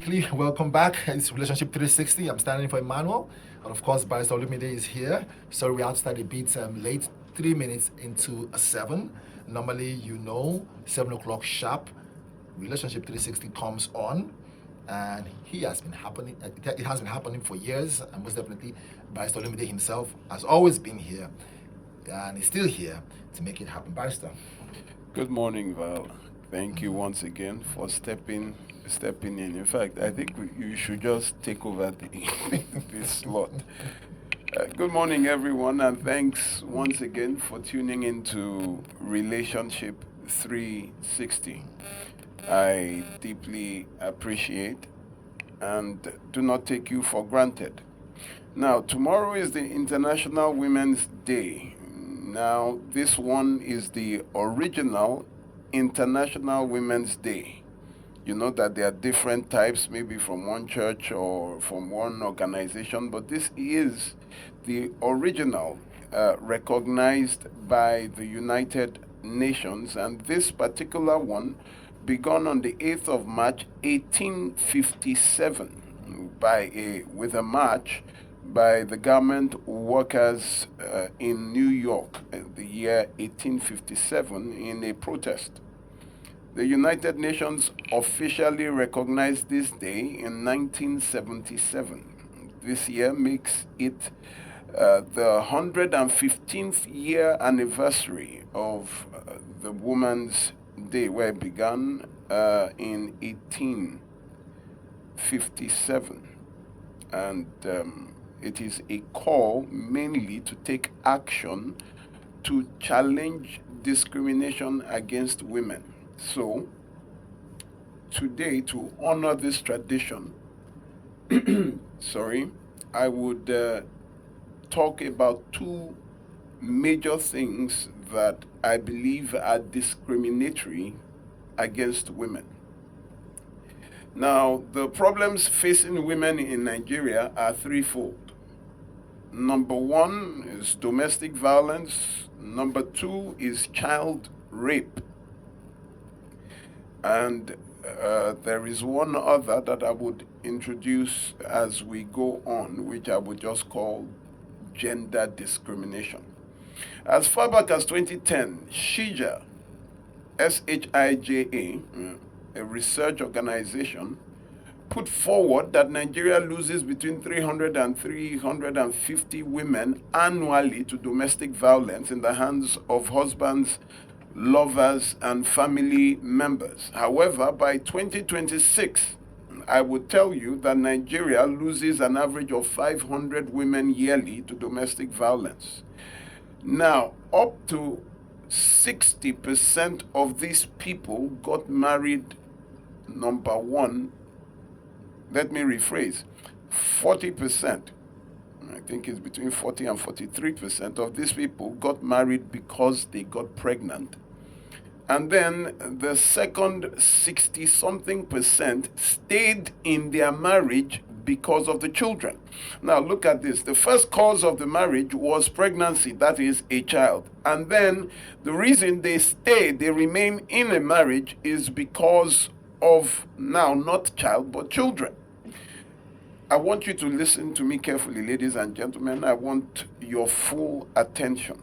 Welcome back. It's Relationship 360. I'm standing for Emmanuel. And of course, Barrister Olumide is here. Sorry, we had to start a bit late, 3 minutes into 7. Normally, 7 o'clock sharp, Relationship 360 comes on. And it has been happening for years. And most definitely, Barrister Olumide himself has always been here. And he's still here to make it happen. Barrister. Good morning, Val. Thank you once again for stepping in. In fact, I think you should just take over this slot. Good morning, everyone, and thanks once again for tuning into Relationship 360. I deeply appreciate and do not take you for granted. Now, tomorrow is the International Women's Day. Now, this one is the original International Women's Day. You know that there are different types, maybe from one church or from one organization, but this is the original recognized by the United Nations, and this particular one begun on the 8th of March 1857 with a march by the garment workers in New York the year 1857 in a protest. The United Nations officially recognized this day in 1977. This year makes it the 115th year anniversary of the Women's Day, where it began in 1857. And it is a call mainly to take action to challenge discrimination against women. So, today, to honor this tradition, I would talk about two major things that I believe are discriminatory against women. Now, the problems facing women in Nigeria are threefold. Number one is domestic violence. Number two is child rape. And there is one other that I would introduce as we go on, which I would just call gender discrimination. As far back as 2010, SHIJA, SHIJA, a research organization, put forward that Nigeria loses between 300 and 350 women annually to domestic violence in the hands of husbands, lovers, and family members. However, by 2026, I would tell you that Nigeria loses an average of 500 women yearly to domestic violence. Now, up to 60% of these people got married. Number one, let me rephrase, 40%, I think it's between 40 and 43% of these people got married because they got pregnant. And then the second 60-something percent stayed in their marriage because of the children. Now look at this. The first cause of the marriage was pregnancy, that is a child. And then the reason they remain in a marriage is because of now not child but children. I want you to listen to me carefully, ladies and gentlemen. I want your full attention.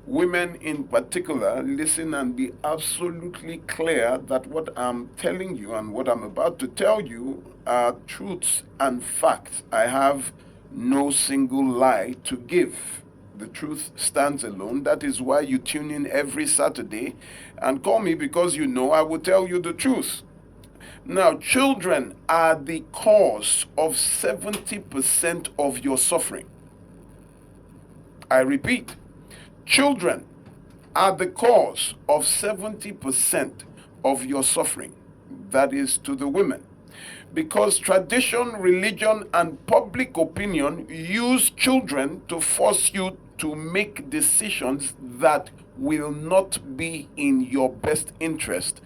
Women in particular, listen and be absolutely clear that what I'm telling you and what I'm about to tell you are truths and facts. I have no single lie to give. The truth stands alone. That is why you tune in every Saturday and call me, because you know I will tell you the truth. Now, children are the cause of 70% of your suffering. I repeat, children are the cause of 70% of your suffering. That is to the women. Because tradition, religion, and public opinion use children to force you to make decisions that will not be in your best interest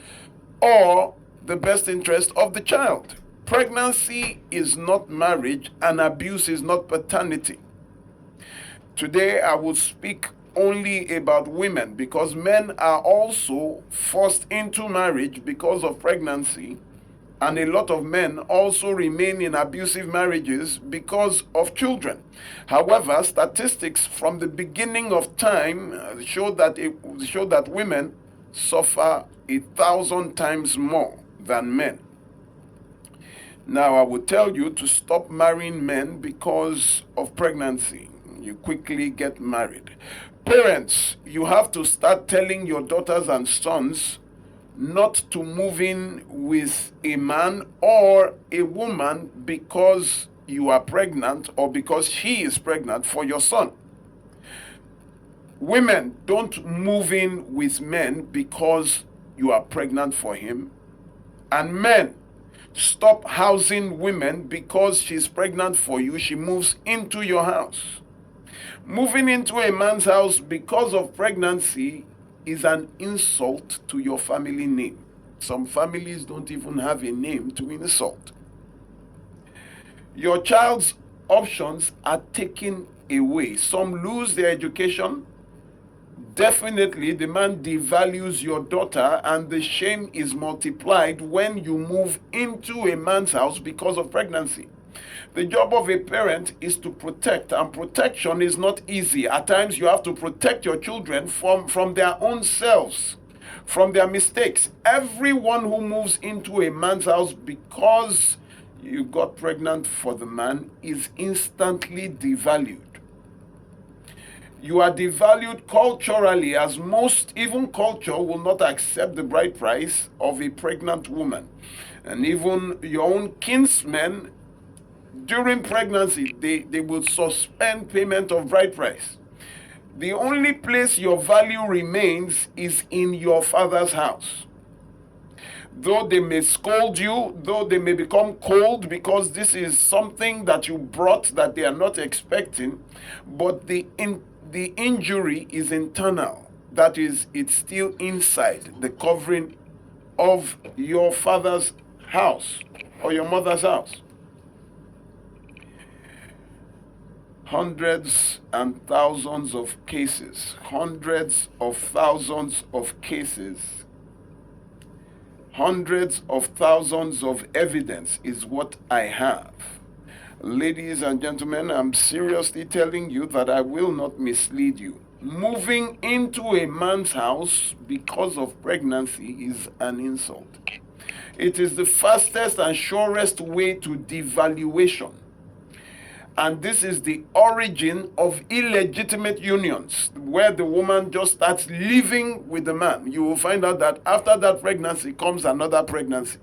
or the best interest of the child. Pregnancy is not marriage, and abuse is not paternity. Today, I will speak only about women, because men are also forced into marriage because of pregnancy, And a lot of men also remain in abusive marriages because of children. However, statistics from the beginning of time show that women suffer 1,000 times more than men. Now, I will tell you to stop marrying men because of pregnancy. You quickly get married. Parents, you have to start telling your daughters and sons not to move in with a man or a woman because you are pregnant or because she is pregnant for your son. Women, don't move in with men because you are pregnant for him. And men, stop housing women because she's pregnant for you. She moves into your house. Moving into a man's house because of pregnancy is an insult to your family name. Some families don't even have a name to insult. Your child's options are taken away. Some lose their education. Definitely, the man devalues your daughter, and the shame is multiplied when you move into a man's house because of pregnancy. The job of a parent is to protect, and protection is not easy. At times, you have to protect your children from their own selves, from their mistakes. Everyone who moves into a man's house because you got pregnant for the man is instantly devalued. You are devalued culturally, as most, even culture, will not accept the bride price of a pregnant woman. And even your own kinsmen, during pregnancy, they will suspend payment of bride price. The only place your value remains is in your father's house. Though they may scold you, though they may become cold because this is something that you brought that they are not expecting, but the injury is internal. That is, it's still inside the covering of your father's house or your mother's house. Hundreds and thousands of cases, hundreds of thousands of cases, hundreds of thousands of evidence is what I have. Ladies and gentlemen, I'm seriously telling you that I will not mislead you. Moving into a man's house because of pregnancy is an insult. It is the fastest and surest way to devaluation. And this is the origin of illegitimate unions, where the woman just starts living with the man. You will find out that after that pregnancy comes another pregnancy.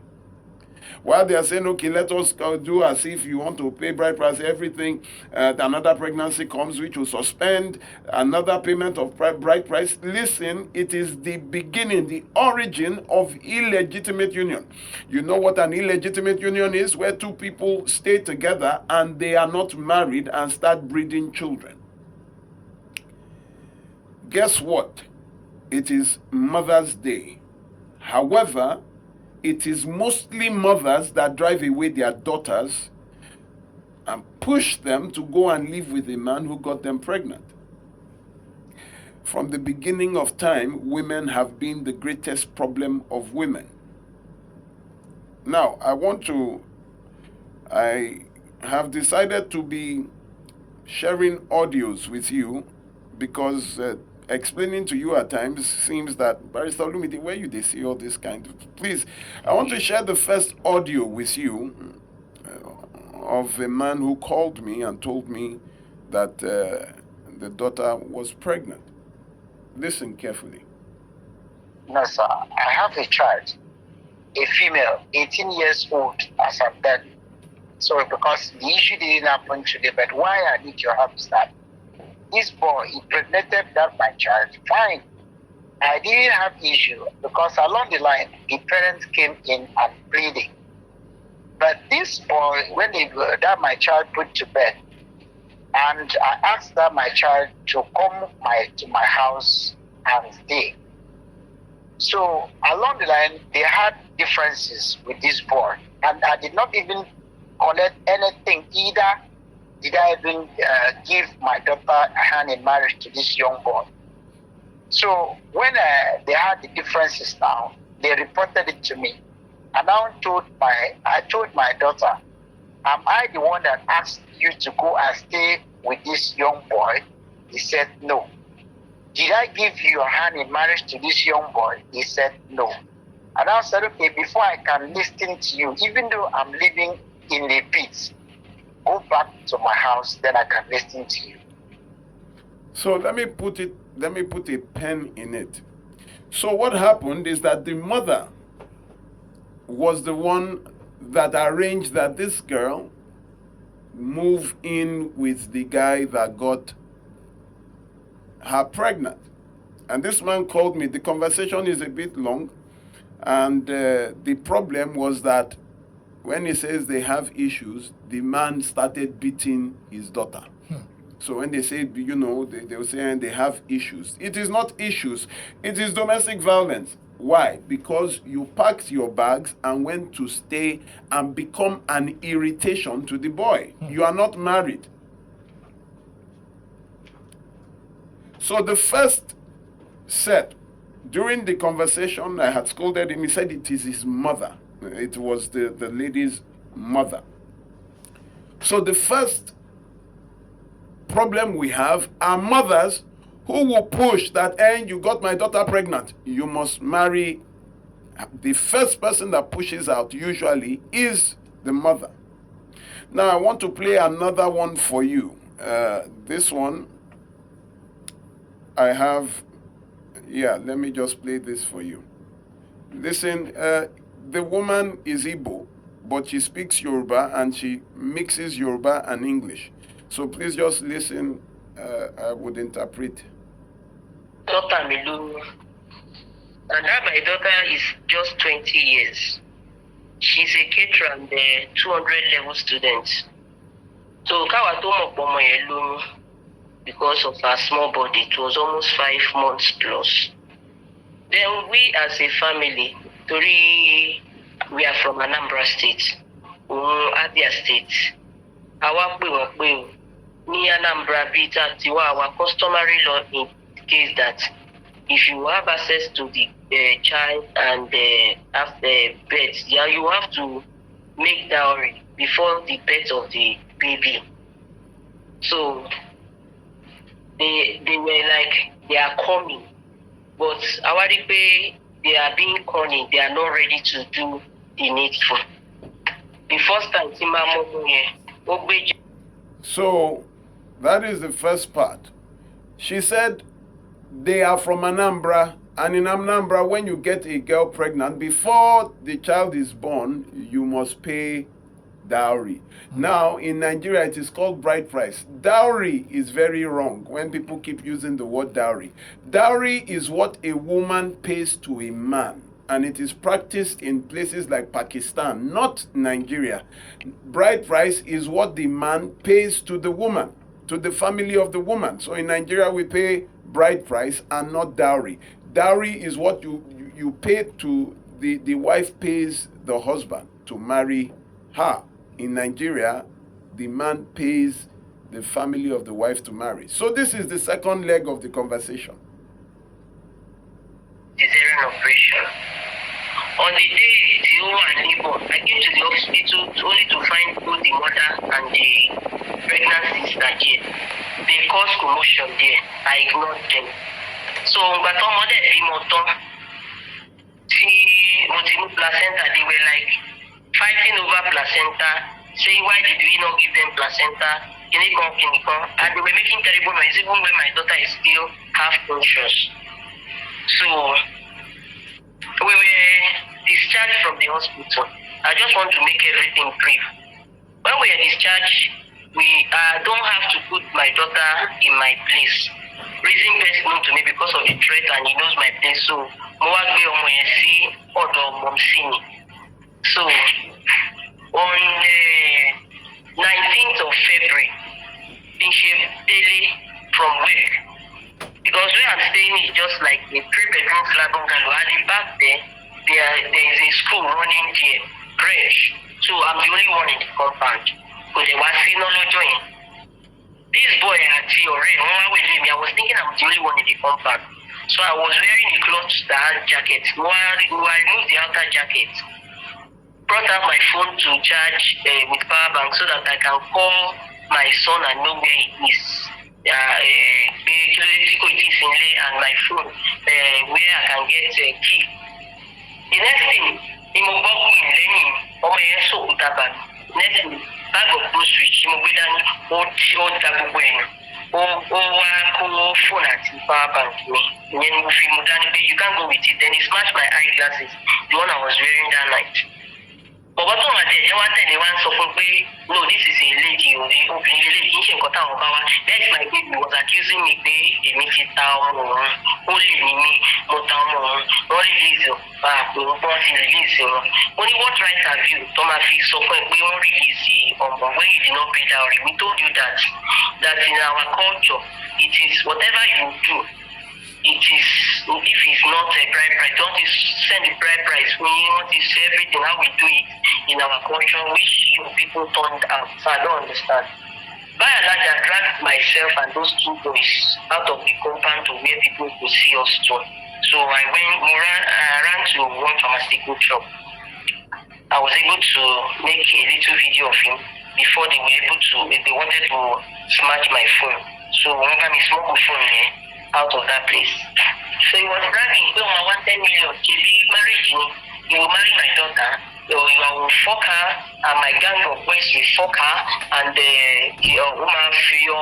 While they are saying, okay, let us do as if you want to pay bride price, everything, another pregnancy comes, which will suspend another payment of bride price. Listen, it is the beginning, the origin of illegitimate union. You know what an illegitimate union is? Where two people stay together and they are not married and start breeding children. Guess what? It is Mother's Day. However, it is mostly mothers that drive away their daughters and push them to go and live with a man who got them pregnant. From the beginning of time, women have been the greatest problem of women. Now, I have decided to be sharing audios with you because explaining to you at times seems that, Barrister Olumide, where you they see all this kind of... Please, I want to share the first audio with you of a man who called me and told me that the daughter was pregnant. Listen carefully. No, sir. I have a child, a female, 18 years old as of then. So because the issue didn't happen today, but why I need your help is that this boy impregnated my child, fine. I didn't have issue because along the line, the parents came in and pleading. But this boy, when that my child put to bed, and I asked that my child to come to my house and stay. So along the line, they had differences with this boy, and I did not even collect anything either. Did I even give my daughter a hand in marriage to this young boy? So when they had the differences now, they reported it to me. I told my daughter, am I the one that asked you to go and stay with this young boy? He said no. Did I give you your hand in marriage to this young boy? He said no. And I said, okay, before I can listen to you, even though I'm living in the pit, go back to my house, then I can listen to you. So let me put a pen in it. So what happened is that the mother was the one that arranged that this girl move in with the guy that got her pregnant. And this man called me. The conversation is a bit long. And the problem was that when he says they have issues, the man started beating his daughter. So when they say, they will say, and they have issues. It is not issues. It is domestic violence. Why? Because you packed your bags and went to stay and become an irritation to the boy. You are not married. So the first set, during the conversation, I had scolded him. He said it is his mother. It was the lady's mother. So the first problem we have are mothers who will push that, and you got my daughter pregnant, you must marry. The first person that pushes out usually is the mother. Now I want to play another one for you. This one I have, let me just play this for you. Listen, the woman is Igbo, but she speaks Yoruba and she mixes Yoruba and English. So please just listen, I would interpret. Daughter Milu, and that my daughter is just 20 years. She's a caterer and a 200 level student. So because of her small body, it was almost 5 months plus. Then we as a family, we are from Anambra State, Abia State. Ni Anambra Bita Tiwa, our customary law indicates that if you have access to the child and after birth, you have to make dowry before the birth of the baby. So they were like, they are coming, but Awaripe, they are being cunning, they are not ready to do the needful. The first time, so that is the first part. She said they are from Anambra, and in Anambra, when you get a girl pregnant, before the child is born, you must pay dowry. Now, in Nigeria, it is called bride price. Dowry is very wrong when people keep using the word dowry. Dowry is what a woman pays to a man, and it is practiced in places like Pakistan, not Nigeria. Bride price is what the man pays to the woman, to the family of the woman. So in Nigeria, we pay bride price and not dowry. Dowry is what you pay to, the wife pays the husband to marry her. In Nigeria, the man pays the family of the wife to marry. So this is the second leg of the conversation. Cesarean operation. On the day the woman neighbor, I came to the hospital only to find both the mother and the pregnant sister there. They caused commotion there. I ignored them. So but on mother placenta, they were like fighting over placenta, saying why did we not give them placenta? And they were making terrible noise even when my daughter is still half conscious. So we were discharged from the hospital. I just want to make everything brief. When we are discharged, we don't have to put my daughter in my place. Reason best known to me because of the threat, and he knows my place. So So on the 19th of February, daily from work, because where I'm staying is just like a 3-bedroom flat bungalow. At the back there is a school running there, crèche. So I'm the only one in the compound. Because they were seeing no join. This boy had I was thinking I'm the only one in the compound. So I was wearing a cloth jacket. While I removed the outer jacket, brought out my phone to charge with power bank so that I can call my son and know where he is. And my phone where I can get a key. The next thing, next thing, bag of groceries, phone at power bank. You can't go with it. Then he smashed my eyeglasses, the one I was wearing that night. But what on my day, they wanted the one so no, this is a lady, that's my baby was accusing me, they make it down, only me, only what right have you, Thomas, so we won't release when you did not pay dowry. We told you that in our culture, it is whatever you do. It is, if it's not a bride price, don't send a bride price. We want to see everything, how we do it in our culture, which you people turned out. So I don't understand. By and large, I dragged myself and those two boys out of the compound to where people could see us too. So I ran to one pharmaceutical shop. I was able to make a little video of him before they wanted to smash my phone. So whenever I smoke the phone out of that place. So he was bragging, I want 10 million. If he married me, he will marry my daughter. You will fuck her, and my gang of boys will fuck her, and the woman feel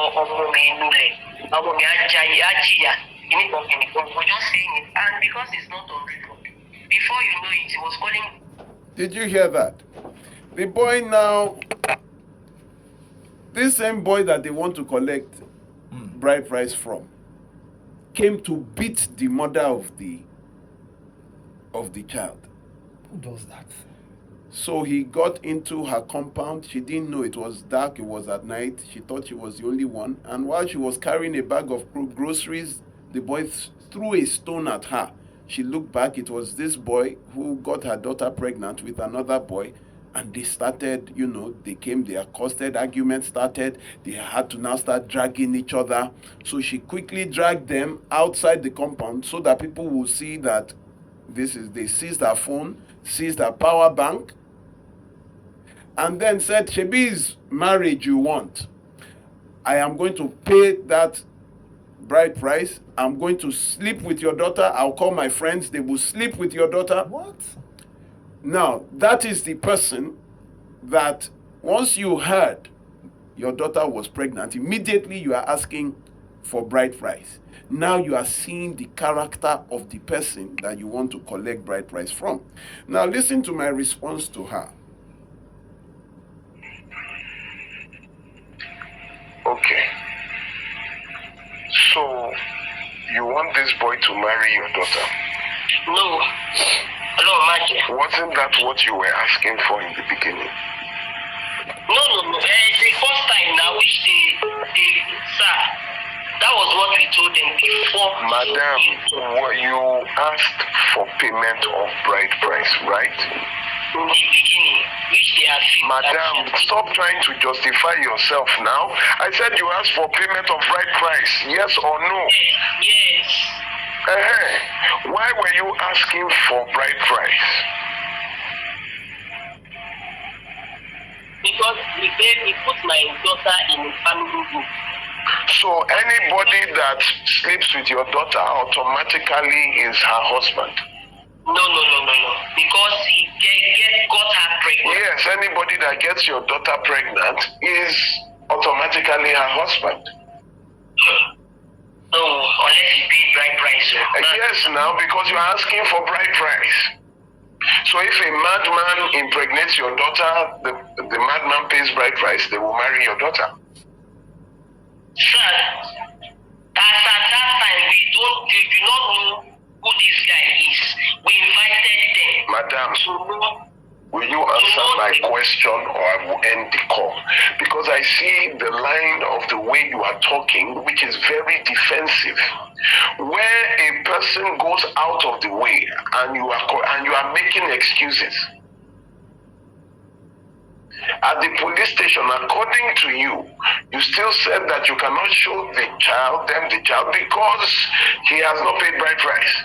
we're just saying it, and because it's not on record, before you know it, he was calling. Did you hear that? The boy now, this same boy that they want to collect bride price from, came to beat the mother of the child. Who does that? So he got into her compound. She didn't know it was dark. It was at night. She thought she was the only one. And while she was carrying a bag of groceries, the boy threw a stone at her. She looked back. It was this boy who got her daughter pregnant with another boy. And they started, they accosted, argument started. They had to now start dragging each other. So she quickly dragged them outside the compound so that people will see that they seized her phone, seized her power bank, and then said, Shebi's marriage you want. I am going to pay that bride price. I'm going to sleep with your daughter. I'll call my friends. They will sleep with your daughter. What? Now, that is the person that once you heard your daughter was pregnant, immediately you are asking for bride price. Now you are seeing the character of the person that you want to collect bride price from. Now listen to my response to her. Okay. So, you want this boy to marry your daughter? No. Hello, Magic. Wasn't that what you were asking for in the beginning? No. The first time now, which sir, that was what we told them before. Madam, you asked for payment of bride price, right? In the beginning, which they have fixed. Madam, stop trying to justify yourself now. I said you asked for payment of bride price, yes or no? Yes. Why were you asking for bride price? Because he put my daughter in a family group. So anybody that sleeps with your daughter automatically is her husband? No. Because he got her pregnant. Yes, anybody that gets your daughter pregnant is automatically her husband. No, unless he paid bride price. Yes, now because you are asking for bride price. So if a madman impregnates your daughter, the madman pays bride price, they will marry your daughter. Sir, at that time, we do not know who this guy is. We invited them. Madam, So, will you answer my question or I will end the call? Because I see the line of the way you are talking, which is very defensive. Where a person goes out of the way and you are making excuses. At the police station, according to you, you still said that you cannot show them the child because he has not paid bride price.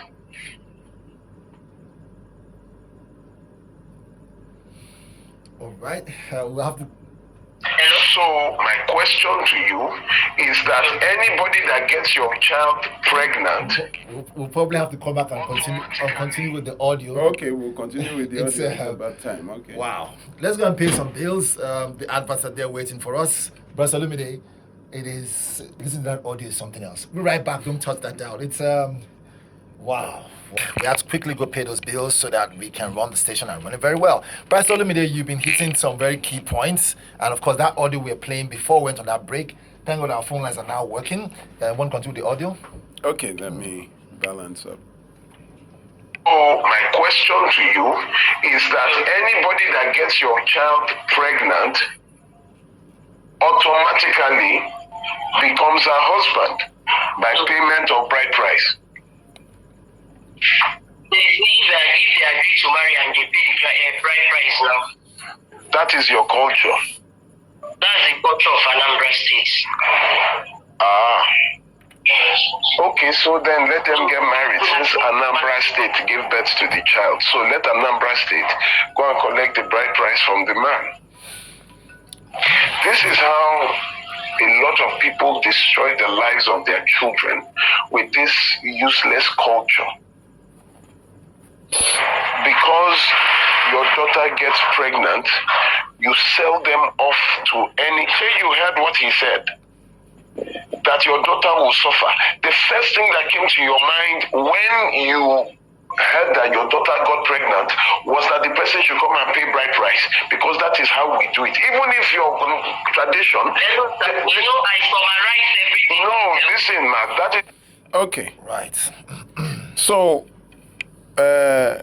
right? We'll have to. Hello? So my question to you is that anybody that gets your child pregnant, We'll probably have to come back and continue with the audio. Okay, we'll continue with the It's, audio. It's about time. Okay. Wow. Let's go and pay some bills. The adverts are there waiting for us. Brother Olumide, listen to that audio is something else. We'll be right back. Don't touch that down. It's wow. We have to quickly go pay those bills so that we can run the station and run it very well. Brother Olumide, you've been hitting some very key points. And of course, that audio we were playing before we went on that break. Thank God our phone lines are now working. Want to continue the audio? Okay, let me balance up. so my question to you is that anybody that gets your child pregnant automatically becomes her husband by payment of bride price. If they agree to marry and they pay the bride price now, That is your culture. that's the culture of Anambra State. Ah. Yes. Okay, so then let them get married since Anambra State gave birth to the child. So let Anambra State go and collect the bride price from the man. This is how a lot of people destroy the lives of their children with this useless culture. Because your daughter gets pregnant, you sell them off to any. Say you heard what he said, that your daughter will suffer. The first thing that came to your mind when you heard that your daughter got pregnant was that the person should come and pay bride price, because that is how we do it. Even if your tradition. I summarize everything. No, listen, man. That is. Okay, Right. so the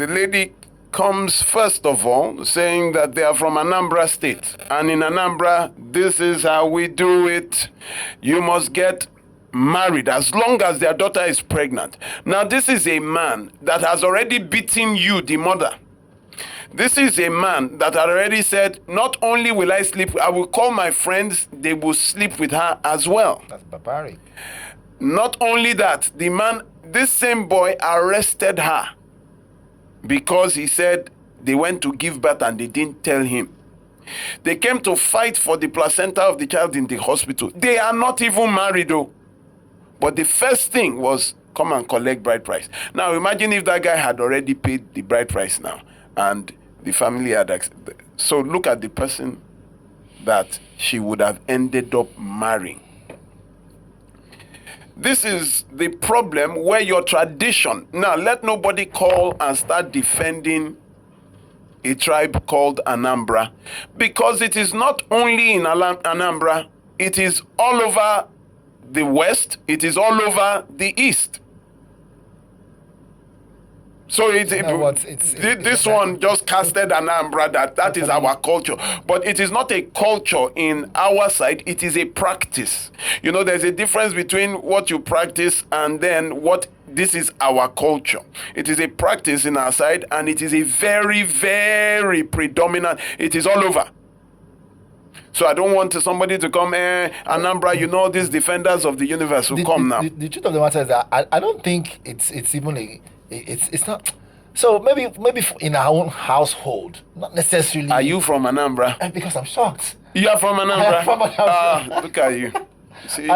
lady comes first of all saying that they are from Anambra State, and in Anambra this is how we do it. You must get married as long as their daughter is pregnant. Now this is a man that has already beaten you, the mother. This is a man that had already said, not only will I sleep, I will call my friends, they will sleep with her as well. That's barbaric. Not only that, the man, this same boy arrested her because he said they went to give birth and they didn't tell him. They came to fight for the placenta of the child in the hospital. They are not even married though. But the first thing was come and collect bride price. Now imagine if that guy had already paid the bride price now and the family had so look at the person that she would have ended up marrying. This is the problem where your tradition, now let nobody call and start defending a tribe called Anambra, because it is not only in Anambra, it is all over the West, it is all over the East. So this one just casted Anambra that is our culture. But it is not a culture in our side, it is a practice. You know, there's a difference between what you practice and then what this is our culture. It is a practice in our side, and it is a very, very predominant, it is all over. So I don't want somebody to come, Anambra, you know, these defenders of the universe will come now. The truth of the matter is that I don't think it's even a. It's not. So maybe in our own household, not necessarily. Are you from Anambra? Because I'm shocked. You are from Anambra? I am from Anambra. Look at you. See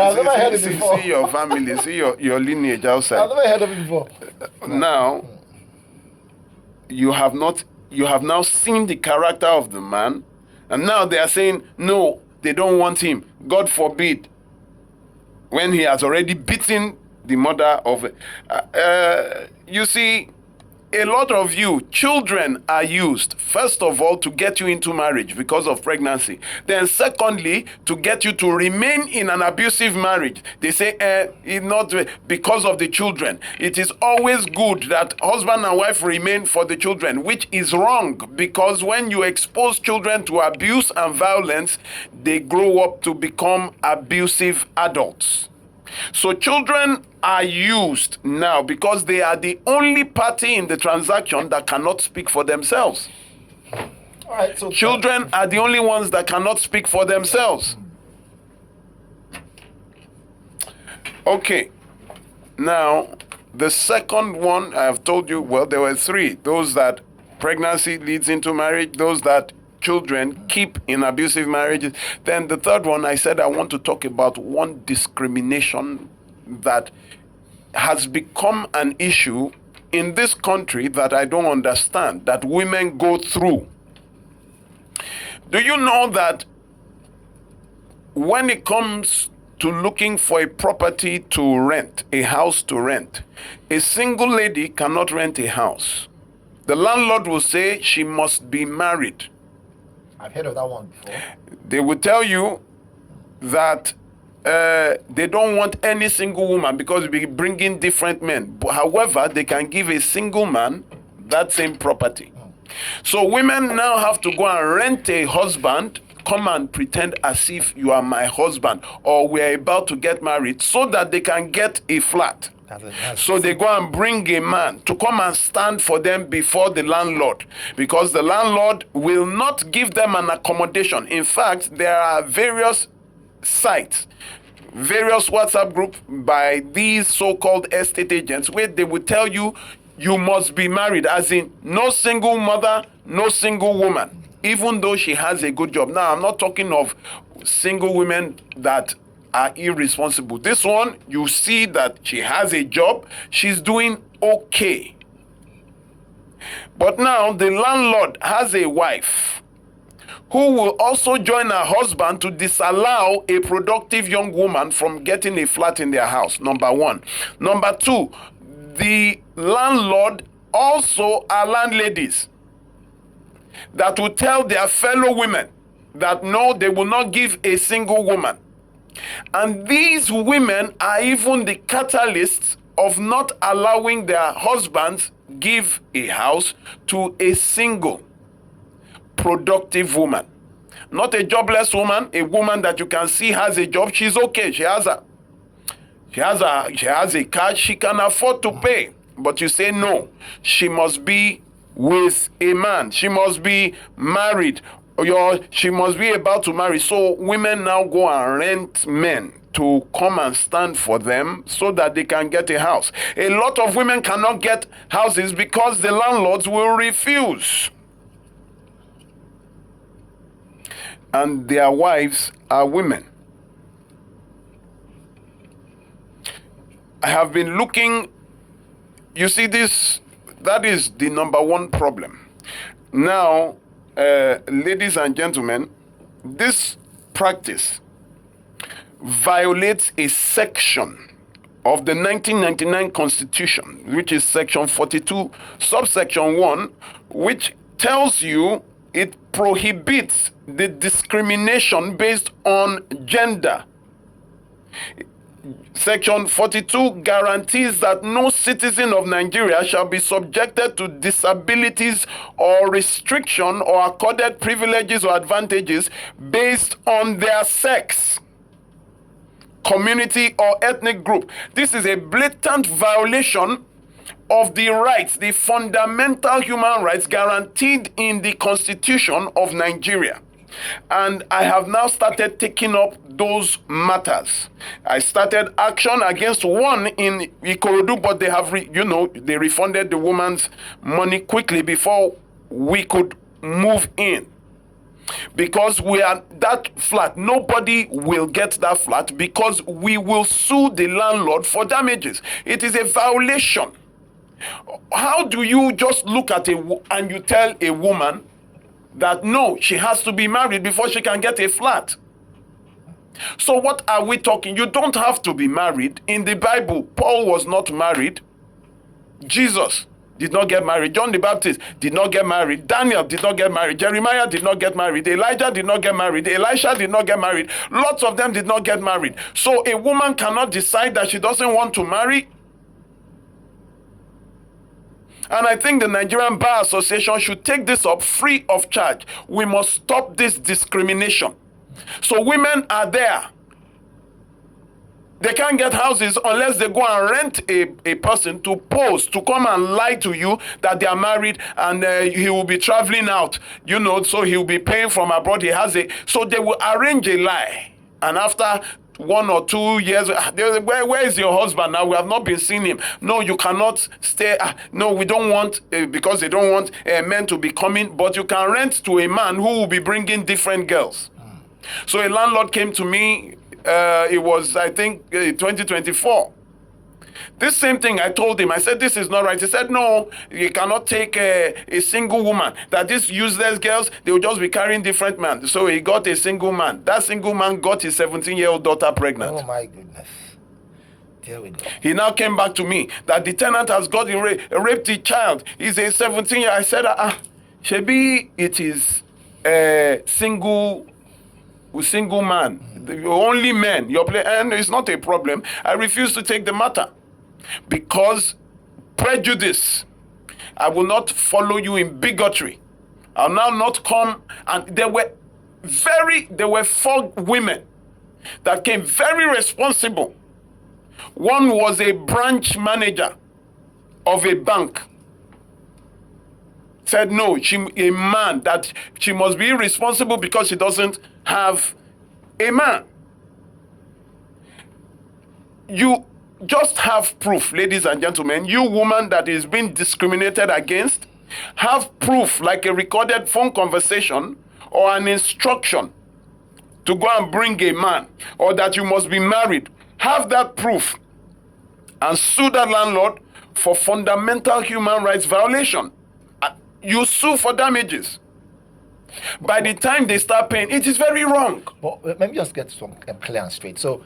your family, see your lineage outside. I've never heard of it before. Now, you have now seen the character of the man, and now they are saying, no, they don't want him. God forbid. When he has already beaten the mother of you see, a lot of you children are used, first of all, to get you into marriage because of pregnancy, then secondly, to get you to remain in an abusive marriage. They say it's not because of the children. It is always good that husband and wife remain for the children, which is wrong, because when you expose children to abuse and violence, they grow up to become abusive adults. So children are used now because they are the only party in the transaction that cannot speak for themselves. All right, so children are the only ones that cannot speak for themselves. Okay. Now, the second one, I have told you, well, there were three. Those that pregnancy leads into marriage, those that children keep in abusive marriages. Then the third one, I said I want to talk about one discrimination that has become an issue in this country that I don't understand, that women go through. Do you know that when it comes to looking for a property to rent, a house to rent, a single lady cannot rent a house? The landlord will say she must be married. I've heard of that one before. They will tell you that they don't want any single woman because we bring in different men. But however, they can give a single man that same property. So women now have to go and rent a husband, come and pretend as if you are my husband, or we're about to get married, so that they can get a flat. So they go and bring a man to come and stand for them before the landlord, because the landlord will not give them an accommodation. In fact, there are various sites, various WhatsApp groups by these so-called estate agents where they will tell you you must be married, as in no single mother, no single woman, even though she has a good job. Now, I'm not talking of single women that are irresponsible. This one, you see that she has a job, she's doing okay. But now the landlord has a wife who will also join her husband to disallow a productive young woman from getting a flat in their house, number one. Number two, the landlord also are landladies that will tell their fellow women that no, they will not give a single woman. And these women are even the catalysts of not allowing their husbands give a house to a single productive woman. Not a jobless woman, a woman that you can see has a job. She's okay. She has a car she can afford to pay. But you say no, she must be with a man. She must be married. She must be about to marry. So women now go and rent men to come and stand for them so that they can get a house. A lot of women cannot get houses because the landlords will refuse. And their wives are women. I have been looking, you see this, that is the number one problem. Now, ladies and gentlemen, this practice violates a section of the 1999 Constitution, which is section 42, subsection 1, which tells you it prohibits the discrimination based on gender. Section 42 guarantees that no citizen of Nigeria shall be subjected to disabilities or restriction or accorded privileges or advantages based on their sex, community, or ethnic group. This is a blatant violation of the rights, the fundamental human rights guaranteed in the Constitution of Nigeria. And I have now started taking up those matters. I started action against one in Ikorodu, but they have, they refunded the woman's money quickly before we could move in. Because we are that flat, nobody will get that flat because we will sue the landlord for damages. It is a violation. How do you just look at and you tell a woman that no, she has to be married before she can get a flat? So what are we talking? You don't have to be married. In the Bible, Paul was not married. Jesus did not get married. John the Baptist did not get married. Daniel did not get married. Jeremiah did not get married. Elijah did not get married. Elisha did not get married. Lots of them did not get married. So a woman cannot decide that she doesn't want to marry. And I think the Nigerian Bar Association should take this up free of charge. We must stop this discrimination. So women are there. They can't get houses unless they go and rent a person to pose, to come and lie to you that they are married and he will be traveling out, so he will be paying from abroad. So they will arrange a lie. And after 1 or 2 years, where is your husband now? We have not been seeing him. No, you cannot stay. No, we don't want, because they don't want men to be coming, but you can rent to a man who will be bringing different girls. So a landlord came to me, it was, I think, 2024. This same thing I told him. I said, this is not right. He said, no, you cannot take a single woman. That these useless girls, they will just be carrying different men. So he got a single man. That single man got his 17-year-old daughter pregnant. Oh my goodness. There we go. He now came back to me that the tenant has got raped the child. He's a 17-year. I said, Shebi, it is a single man. The only men. And it's not a problem. I refuse to take the matter. Because prejudice, I will not follow you in bigotry. I'll now not come. And there were 4 women that came very responsible. One was a branch manager of a bank. Said no, a man, that she must be responsible because she doesn't have a man. You just have proof, ladies and gentlemen. You woman that is being discriminated against, have proof like a recorded phone conversation or an instruction to go and bring a man, or that you must be married. Have that proof and sue that landlord for fundamental human rights violation. You sue for damages. By the time they start paying, it is very wrong. But let me just get some clear and straight. So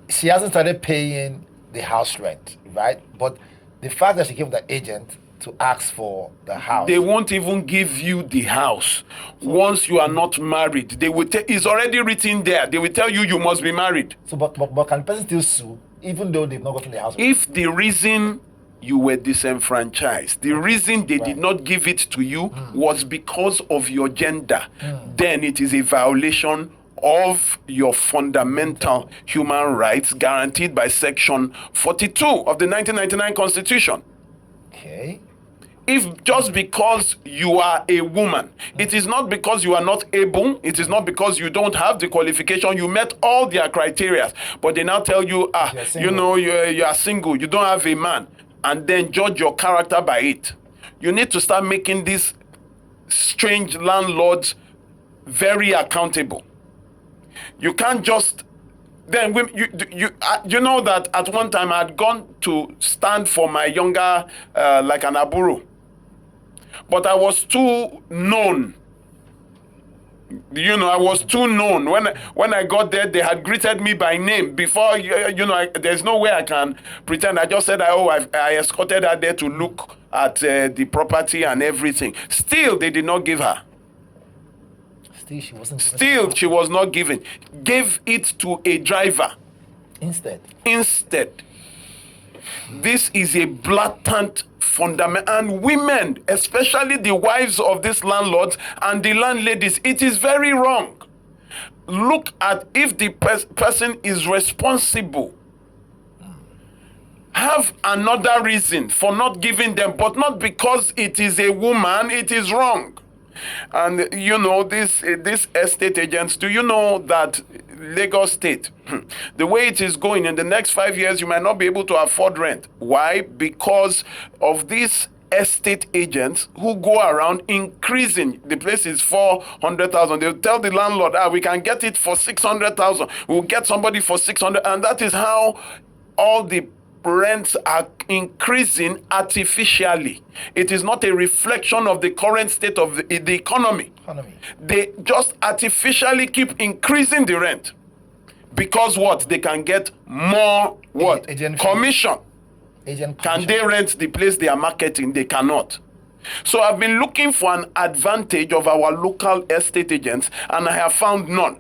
she hasn't started paying the house rent, right? But the fact that she came to the agent to ask for the house, they won't even give you the house once you are not married. They will it's already written there. They will tell you you must be married. So, but can the person still sue even though they've not gotten the house? If the reason you were disenfranchised, the reason they did not give it to you was because of your gender, then it is a violation of your fundamental human rights guaranteed by Section 42 of the 1999 Constitution. Okay. If just because you are a woman, it is not because you are not able, it is not because you don't have the qualification, you met all their criteria, but they now tell you, you know, you are single, you don't have a man, and then judge your character by it. You need to start making these strange landlords very accountable. You can't just then you know that at one time I had gone to stand for my younger like an aburo, but I was too known. You know, I was too known. When I got there, they had greeted me by name. Before, there's no way I can pretend. I just said, I escorted her there to look at the property and everything. Still, they did not give her. Still, she was not given. Gave it to a driver. Instead. This is a blatant fundament. And women, especially the wives of these landlords and the landladies, it is very wrong. Look at if the person is responsible. Have another reason for not giving them, but not because it is a woman, it is wrong. And you know, these estate agents, do you know that Lagos State, the way it is going, in the next 5 years, you might not be able to afford rent. Why? Because of these estate agents who go around increasing. The place is 400,000. They'll tell the landlord, we can get it for 600,000. We'll get somebody for 600. And that is how all the rents are increasing artificially. It is not a reflection of the current state of the economy. They just artificially keep increasing the rent because what? They can get more what? Commission. Can they rent the place they are marketing? They cannot. So I've been looking for an advantage of our local estate agents, and I have found none.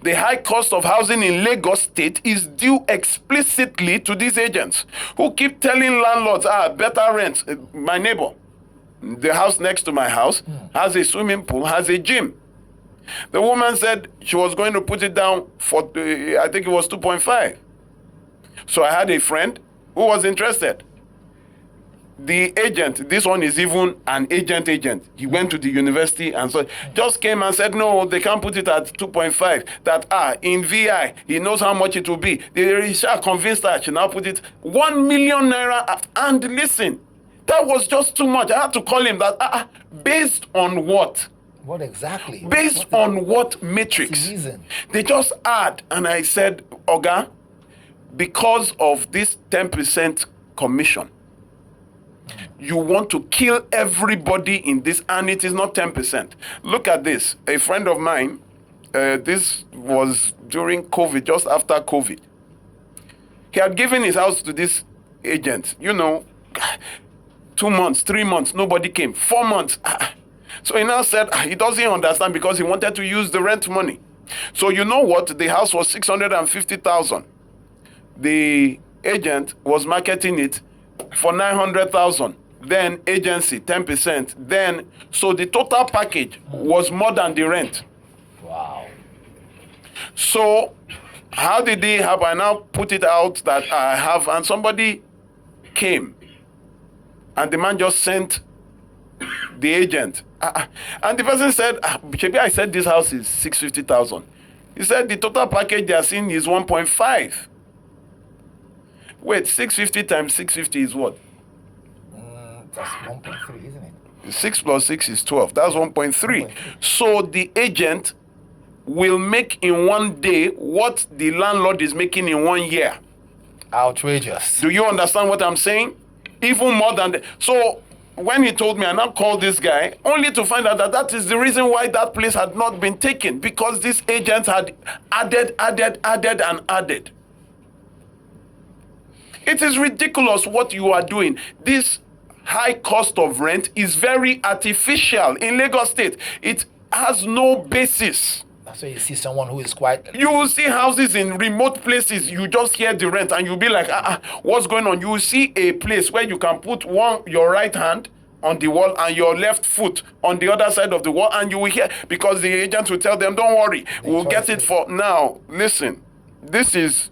The high cost of housing in Lagos State is due explicitly to these agents who keep telling landlords, better rent. My neighbor, the house next to my house, has a swimming pool, has a gym. The woman said she was going to put it down for, I think it was 2.5. So I had a friend who was interested. the agent, this one is even an agent. He went to the university and so just came and said, no, they can't put it at 2.5. That in VI, he knows how much it will be. They are convinced that she now put it 1 million naira. And listen, that was just too much. I had to call him that. Based on what? What exactly? Based on what matrix? The reason? They just add. And I said, Oga, because of this 10% commission, you want to kill everybody in this, and it is not 10%. Look at this. A friend of mine, this was during COVID, just after COVID. He had given his house to this agent. 2 months, 3 months, nobody came. 4 months. So he now said he doesn't understand because he wanted to use the rent money. So you know what? The house was 650,000. The agent was marketing it for 900,000. Then agency 10%. Then so the total package was more than the rent. Wow. So how did they have? I now put it out that I have, and somebody came, and the man just sent the agent, and the person said, "Maybe I said this house is 650,000." He said the total package they are seeing is 1.5. Wait, 650 times 650 is what? That's 1.3, isn't it? 6 plus 6 is 12. That's 1.3. So the agent will make in one day what the landlord is making in 1 year. Outrageous. Do you understand what I'm saying? Even more than that. So when he told me, I now called this guy only to find out that that is the reason why that place had not been taken, because this agent had added and added. It is ridiculous what you are doing. This high cost of rent is very artificial in Lagos State. It has no basis. That's why you see someone who is quite... You will see houses in remote places. You just hear the rent and you'll be like, what's going on? You will see a place where you can put your right hand on the wall and your left foot on the other side of the wall, and you will hear, because the agent will tell them, don't worry, we'll get it for... Now, listen, this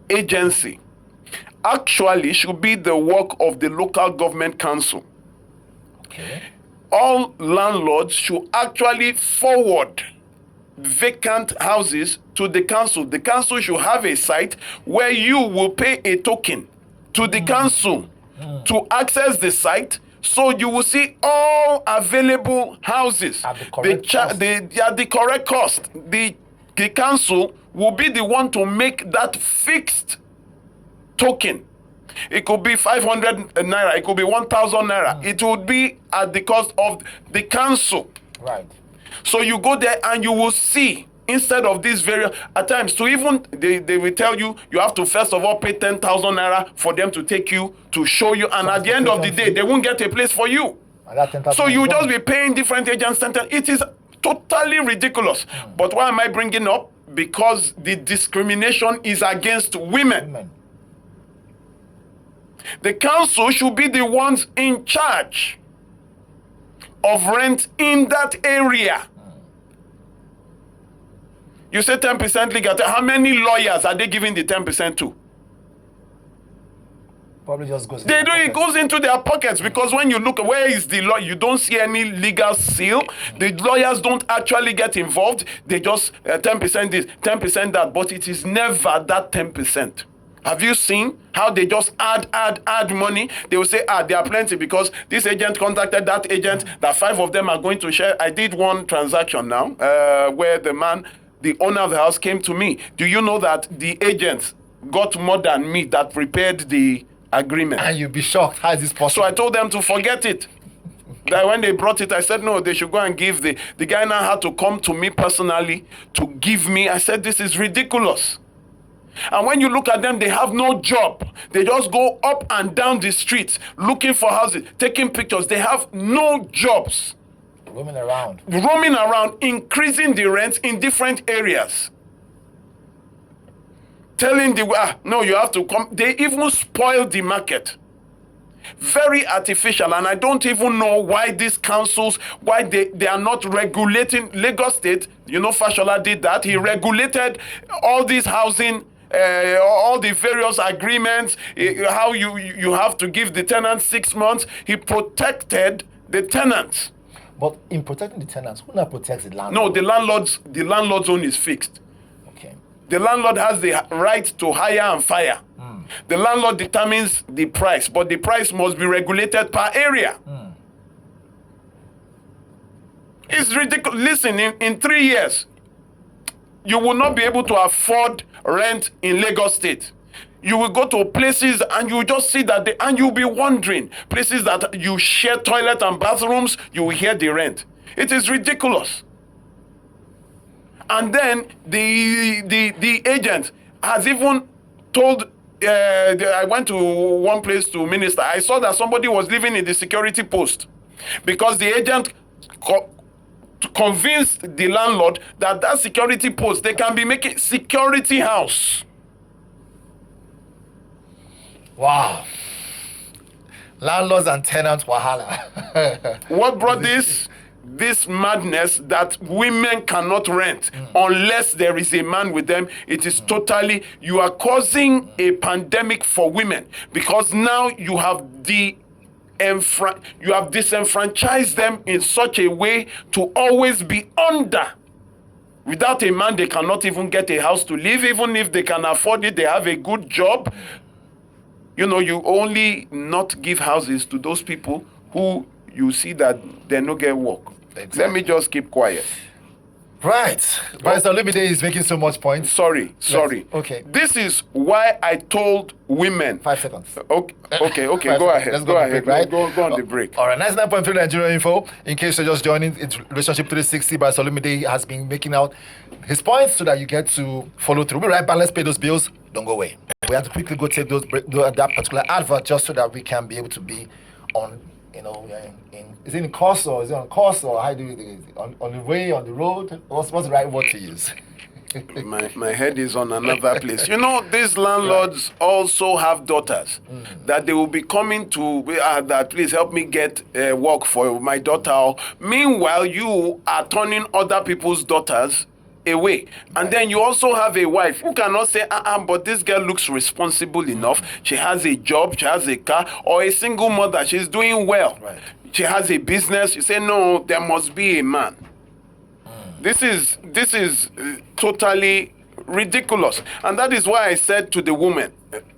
agency actually should be the work of the local government council. Okay. All landlords should actually forward vacant houses to the council. The council should have a site where you will pay a token to the council to access the site, so you will see all available houses at the correct cost. The correct cost. The council will be the one to make that fixed token. It could be 500 naira, it could be 1,000 naira. It would be at the cost of the council. Right. So you go there and you will see, instead of these various, at times, to even, they will tell you, you have to first of all pay 10,000 naira for them to take you, to show you, and at the end of the day, they won't get a place for you. So you just be paying different agents. It is totally ridiculous. But why am I bringing up? Because the discrimination is against women. The council should be the ones in charge of rent in that area. You say 10% legal. How many lawyers are they giving the 10% to? Probably just goes. It goes into their pockets, because when you look, where is the law? You don't see any legal seal. The lawyers don't actually get involved. They just 10% this, 10% that, but it is never that 10%. Have you seen how they just add money? They will say, there are plenty because this agent contacted that agent, that 5 of them are going to share. I did one transaction now where the owner of the house came to me. Do you know that the agent got more than me that prepared the agreement? And you'll be shocked. How is this possible? So I told them to forget it. That when they brought it, I said, no, they should go and give the guy now had to come to me personally to give me. I said, this is ridiculous. And when you look at them, they have no job. They just go up and down the streets looking for houses, taking pictures. They have no jobs. Roaming around, increasing the rents in different areas. Telling no, you have to come. They even spoil the market. Very artificial, and I don't even know why these councils, why they are not regulating. Lagos State, Fashola did that. He regulated all these housing all the various agreements, how you have to give the tenants 6 months. He protected the tenants. But in protecting the tenants, who now protects the landlord? No, the landlord's own is fixed. Okay. The landlord has the right to hire and fire. The landlord determines the price, but the price must be regulated per area. It's ridiculous. Listen, in 3 years, you will not be able to afford rent in Lagos State. You will go to places and you will just see that, and you'll be wondering, places that you share toilet and bathrooms, you will hear the rent. It is ridiculous. And then the agent has even told, I went to one place to minister. I saw that somebody was living in the security post because the agent convinced the landlord that security post, they can be making security house. Wow. Landlords and tenants wahala. What brought this madness that women cannot rent unless there is a man with them? It is totally, you are causing a pandemic for women because now you have disenfranchised them in such a way to always be under. Without a man, they cannot even get a house to live. Even if they can afford it, they have a good job. You know, you only not give houses to those people who you see that they no get work. Exactly. Let me just keep quiet. Right. Barrister Olumide is making so much points. Sorry. Okay. This is why I told women. 5 seconds. Okay. Go Go ahead. Let's go on the break, right? Go on the break. All right, 99.3 Nigeria Info. In case you're just joining, it's Relationship 360. Barrister Olumide has been making out his points so that you get to follow through. We'll be right back. Let's pay those bills. Don't go away. We have to quickly go take that particular advert just so that we can be able to be on, is it in course or is it on course or how do you think it is? On the way, on the road? What's the right word to use? My head is on another place. You know, these landlords also have daughters that they will be coming to, that please help me get work for my daughter. Meanwhile, you are turning other people's daughters away. And then you also have a wife who cannot say, but this girl looks responsible enough. She has a job, she has a car, or a single mother, she's doing well. Right. She has a business. You say, no, there must be a man. This is totally ridiculous. And that is why I said to the woman,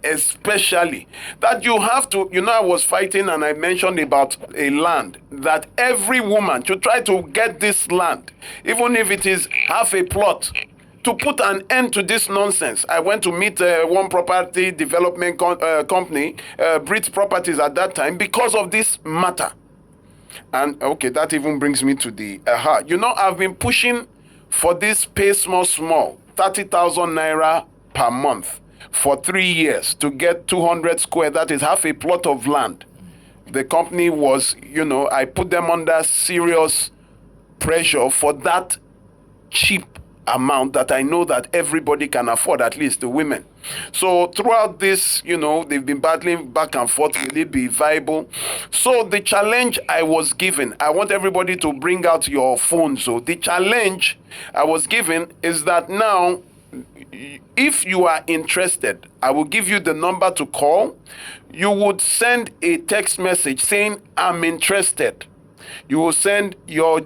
especially, that you have to, I was fighting and I mentioned about a land, that every woman should try to get this land, even if it is half a plot, to put an end to this nonsense. I went to meet one property development company, Brit Properties at that time, because of this matter. And okay, that even brings me to the I've been pushing for this pay small, 30,000 naira per month for 3 years to get 200 square. That is half a plot of land. The company was, I put them under serious pressure for that cheap amount that I know that everybody can afford, at least the women. So throughout this, they've been battling back and forth. Will it be viable? So the challenge I was given, I want everybody to bring out your phones. So the challenge I was given is that now, if you are interested, I will give you the number to call. You would send a text message saying, I'm interested. You will send your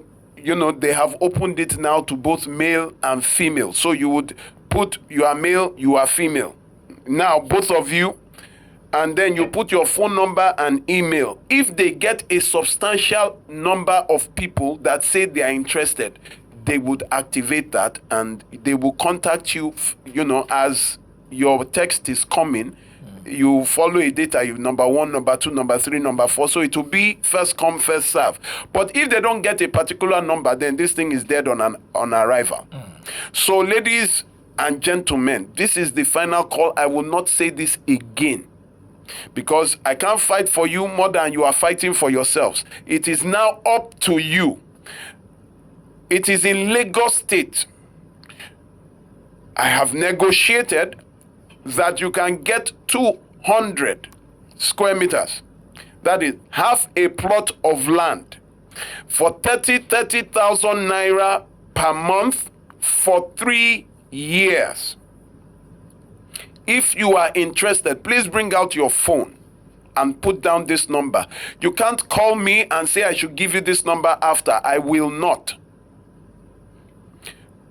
they have opened it now to both male and female. So you would put, you are male, you are female. Now, both of you, and then you put your phone number and email. If they get a substantial number of people that say they are interested, they would activate that and they will contact you, as your text is coming. You follow a data, number 1, number 2, number 3, number 4. So it will be first come, first serve. But if they don't get a particular number, then this thing is dead on arrival. So ladies and gentlemen, this is the final call. I will not say this again, because I can't fight for you more than you are fighting for yourselves. It is now up to you. It is in Lagos State. I have negotiated that you can get 200 square meters. That is half a plot of land for 30,000 naira per month for 3 years. If you are interested, please bring out your phone and put down this number. You can't call me and say I should give you this number after. I will not.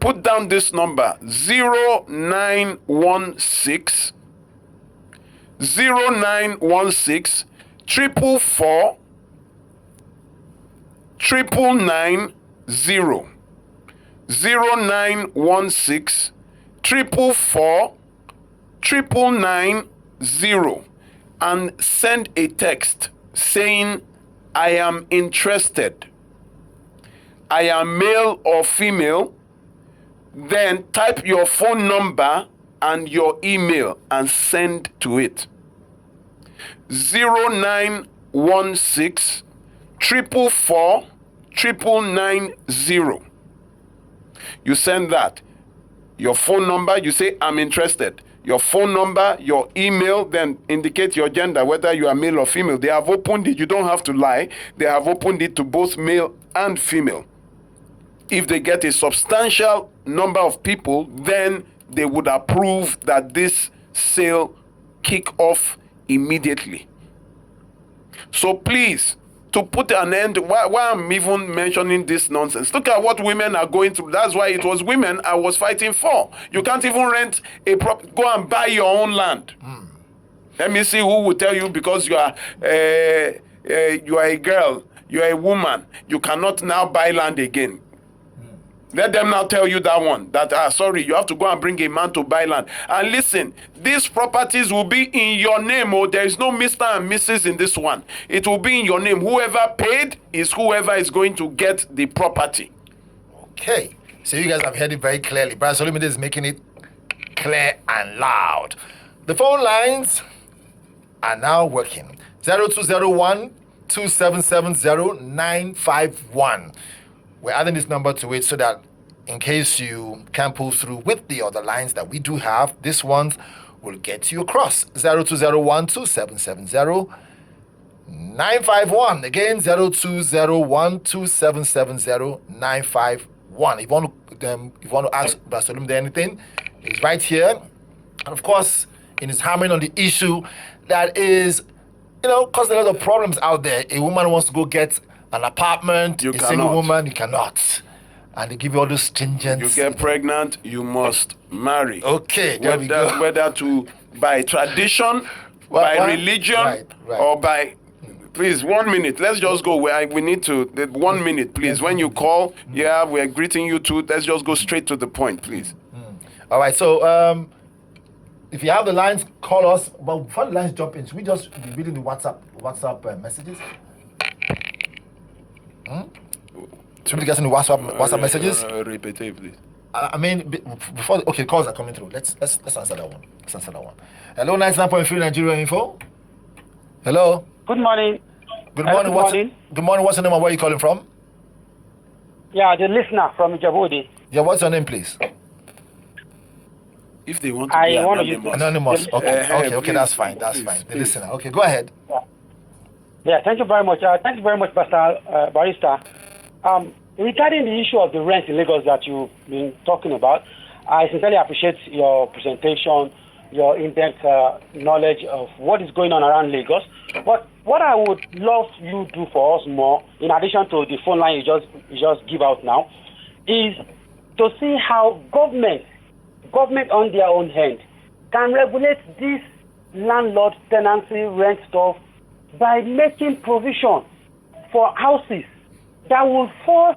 Put down this number, 0916 0916 444 990. 0916 444 990, and send a text saying, I am interested. I am male or female. Then type your phone number and your email and send to it. 0916 444 990. You send that. Your phone number, you say, I'm interested. Your phone number, your email, then indicate your gender, whether you are male or female. They have opened it. You don't have to lie. They have opened it to both male and female. If they get a substantial number of people, then they would approve that this sale kick off immediately. So please, to put an end, why I'm even mentioning this nonsense, look at what women are going through. That's why it was women I was fighting for. You can't even rent a go and buy your own land. Let me see who will tell you, because you are a girl, you are a woman, you cannot now buy land again. Let them now tell you that one, that, sorry, you have to go and bring a man to buy land. And listen, these properties will be in your name. Oh, there is no Mr. and Mrs. in this one. It will be in your name. Whoever paid is whoever is going to get the property. Okay. So you guys have heard it very clearly. Brother Solomon is making it clear and loud. The phone lines are now working. 0201 2770 951. We're adding this number to it so that in case you can't pull through with the other lines that we do have, this one will get you across. 0201 2770 951. Again, 0201 2770 951. If you want to ask Brother Solomon anything, he's right here. And of course, in his hammering on the issue that is, causing a lot of problems out there. A woman wants to go get an apartment, single woman, you cannot. And they give you all those stringent. You get pregnant, you must marry. Okay, there we go. Whether by tradition, by religion, or by... Please, 1 minute. Let's just go. We need to... 1 minute, please. When you call, we're greeting you too. Let's just go straight to the point, please. All right, so if you have the lines, call us. But before the lines jump in, should we just be reading the WhatsApp messages? Should we get in the WhatsApp messages? Repeat it, please. I mean, before calls are coming through. Let's answer that one. Hello, 99.3 Nigeria Info. Hello. Good morning. Good morning. Good morning. What's your name and where are you calling from? Yeah, the listener from Djibouti. Yeah, what's your name, please? If they want to be anonymous. Okay, that's fine. The listener. Okay, go ahead. Yeah, thank you very much. Thank you very much, Pastor Barrister. Regarding the issue of the rent in Lagos that you've been talking about, I sincerely appreciate your presentation, your in-depth knowledge of what is going on around Lagos. But what I would love you to do for us more, in addition to the phone line you just give out now, is to see how government on their own hand can regulate this landlord tenancy rent stuff by making provision for houses that will force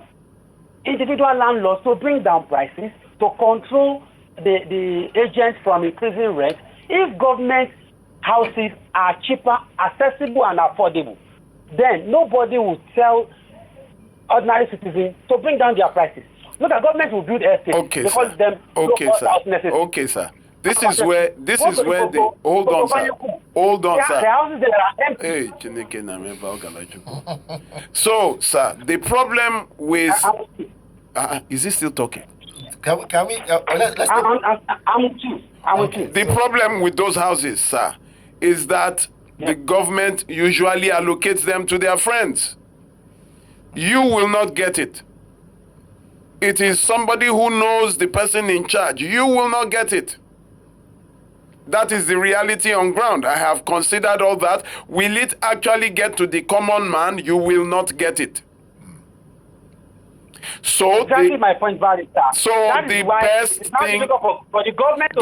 individual landlords to bring down prices, to control the agents from increasing rent. If government houses are cheaper, accessible, and affordable, then nobody will tell ordinary citizens to bring down their prices. Look, the government will build estates because them. Okay, sir. This is where the hold on, sir. Sir. The houses that are empty. So, sir, the problem with is he still talking? Can we? Let's. I'm with you. The problem with those houses, sir, is that the government usually allocates them to their friends. You will not get it. It is somebody who knows the person in charge. You will not get it. That is the reality on ground. I have considered all that. Will it actually get to the common man? You will not get it. So exactly my point, Barrister. So that the best thing. For the government to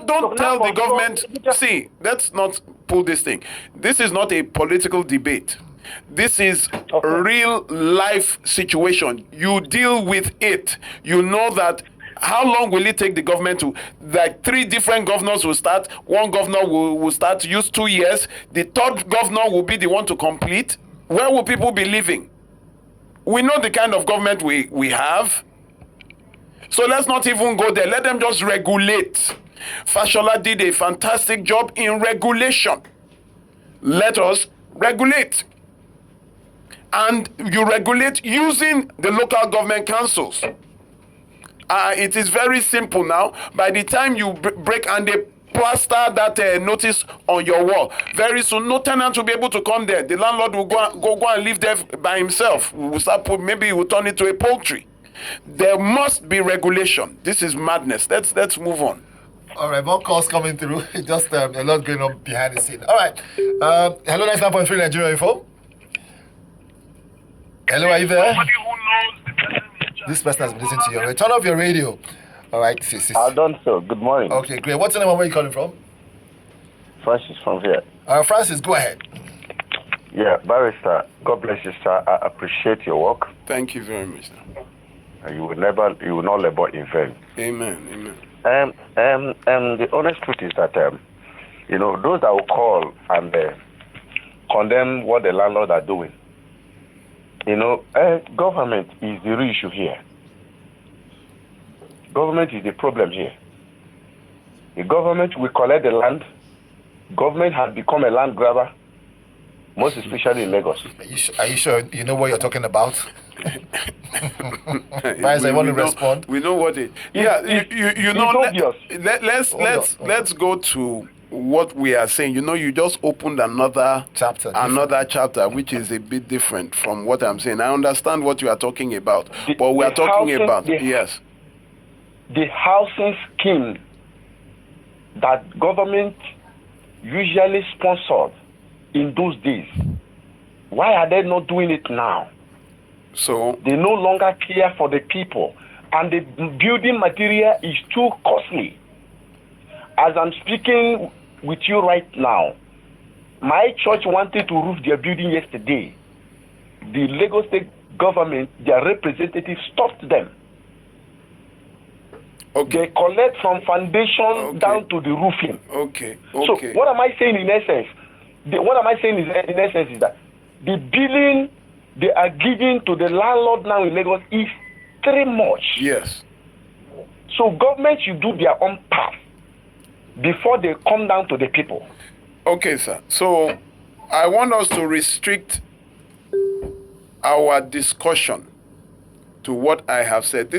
don't tell the government. See, let's not pull this thing. This is not a political debate. This is a real life situation. You deal with it. You know that. How long will it take the government to, like 3 different governors will start, one governor will start to use 2 years, the 3rd governor will be the one to complete? Where will people be living? We know the kind of government we have. So let's not even go there. Let them just regulate. Fashola did a fantastic job in regulation. Let us regulate. And you regulate using the local government councils. It is very simple now. By the time you break and they plaster that notice on your wall, very soon no tenant will be able to come there. The landlord will go and live there by himself. Maybe he will turn it to a poultry. There must be regulation. This is madness. Let's move on. All right, more calls coming through. Just a lot going on behind the scene. All right. Hello, 99.3 Nigeria Info. Hello, are you there? This person has been listening to you. Turn off your radio. All right. I've done so. Good morning. Okay, great. What's the name and where are you calling from? Francis from here. Francis, go ahead. Yeah, Barrister, God bless you, sir. I appreciate your work. Thank you very much, sir. You will not labor in vain. Amen. Amen. The honest truth is that, those that will call and condemn what the landlord are doing, government is the real issue here. Government is the problem here. The government will collect the land. Government has become a land grabber, most especially in Lagos. Are you sure you know what you're talking about? Vice, I want to respond. We know what it. Yeah, let's go to what we are saying. You just opened another chapter, which is a bit different from what I'm saying. I understand what you are talking about, but we are talking about yes, the housing scheme that government usually sponsored in those days. Why are they not doing it now? So they no longer care for the people, and the building material is too costly. As I'm speaking with you right now, my church wanted to roof their building yesterday. The Lagos State government, their representatives, stopped them. Okay. They collect from foundation down to the roofing. Okay. So what am I saying in essence? Is that the billing they are giving to the landlord now in Lagos is very much. Yes. So government should do their own part before they come down to the people. Okay, sir. So I want us to restrict our discussion to what I have said.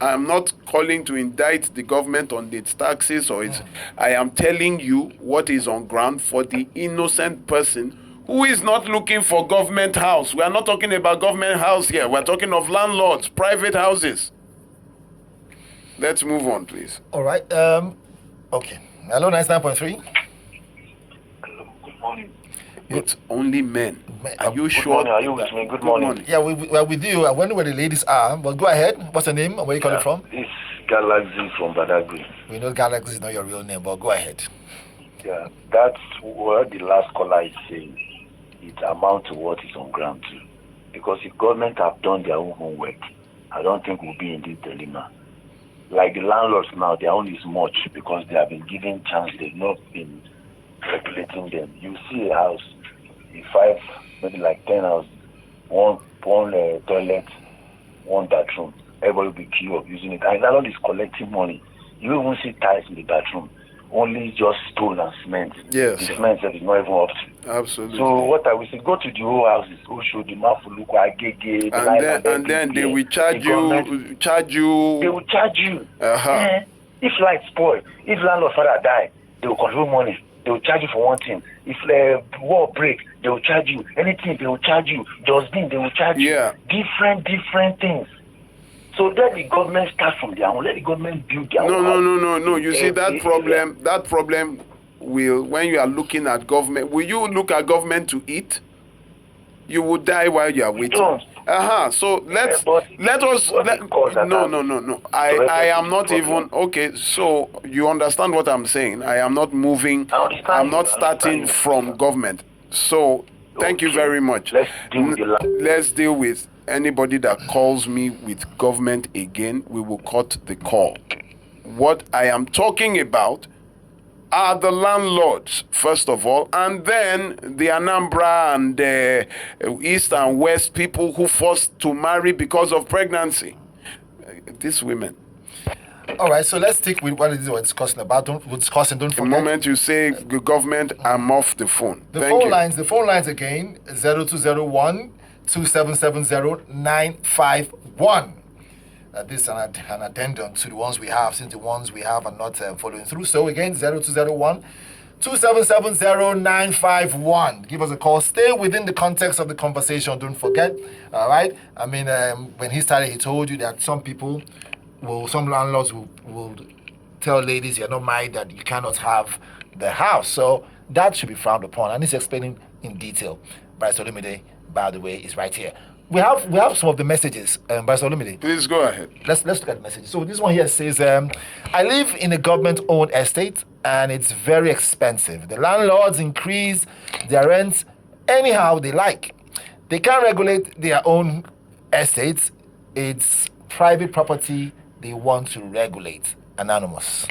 I'm not calling to indict the government on its taxes I am telling you what is on ground for the innocent person who is not looking for government house. We are not talking about government house here. We're talking of landlords, private houses. Let's move on, please. All right. Okay. Hello, 99.3. Good morning. It's only men. Are you sure? Morning. Are you with me? Good morning. Yeah, we're with you. I wonder where the ladies are, but go ahead. What's your name and where you calling from? It's Galaxy from Badagry. We know Galaxy is not your real name, but go ahead. Yeah, that's what the last caller is saying. It amounts to what is on ground too. Because if government have done their own homework, I don't think we'll be in this dilemma. Like the landlords now, their own is much because they have been given chance. They've not been regulating them. You see a house, maybe 10 houses, one toilet, one bathroom. Everybody will be queued up using it. And landlord is collecting money. You even see tiles in the bathroom. Only just stone and cement. Yes. The cement is not even up to. Absolutely. So what I will say, go to the whole houses, go show the Mafuluku, Agege, and then they will charge you. They will charge you. Uh-huh. If light spoil, if landlord father die, they will control money. They will charge you for one thing. If the wall break, they will charge you. Anything, they will charge you. Dustbin, they will charge you. Different things. So let the government start from their own. Let the government build their own. No. You see that problem when you are looking at government, will you look at government to eat? You will die while you are waiting. don't. So let us. No. I am not even okay. So you understand what I'm saying? I am not moving. I'm not starting from government. So thank you very much. Let's deal with anybody that calls me with government again. We will cut the call. What I am talking about are the landlords, first of all, and then the Anambra and the East and West people who forced to marry because of pregnancy. These women. All right, so let's stick with what it is we're discussing about. Don't forget. The moment you say the government, I'm off the phone. The phone lines again, 0201 2770 951. This is an addendum to the ones we have, since the ones we have are not following through. So again, 0201 2770 951. Give us a call. Stay within the context of the conversation. Don't forget. All right. I mean, when he started, he told you that some landlords will tell ladies you're not married that you cannot have the house. So that should be frowned upon. And he's explaining in detail. Bryce Olumide, by the way, is right here. We have some of the messages, Bryce Olumide. Please go ahead. Let's look at the messages. So this one here says, I live in a government-owned estate and it's very expensive. The landlords increase their rents anyhow they like. They can't regulate their own estates. It's private property they want to regulate. Anonymous.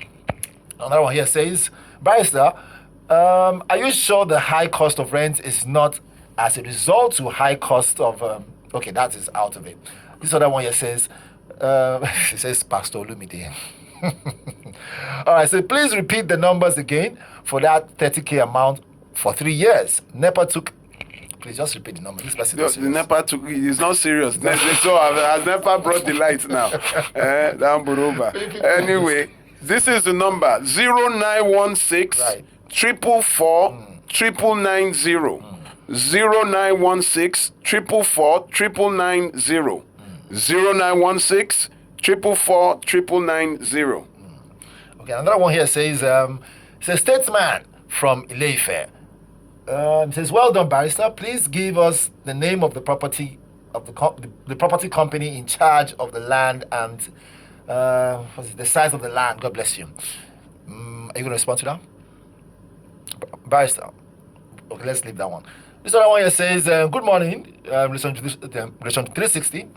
Another one here says, Barrister, are you sure the high cost of rent is not as a result to high cost of... okay, that is out of it. This other one here says, it says Pastor Olumide. All right, so please repeat the numbers again for that 30K amount for 3 years. NEPA took... Please just repeat the number. This person is the NEPA took... It's not serious. So has NEPA brought the lights now? Down Buruba. Anyway, this is the number 0916 right. 444 990. 0916 444 990. 0916 444 990. Okay, another one here says, it's a statesman from Ile-Ife. It says, well done, Barrister. Please give us the name of the property of the property company in charge of the land and the size of the land. God bless you. Are you going to respond to that? Barrister. Okay, let's leave that one. This other one here says, good morning, relation to 360.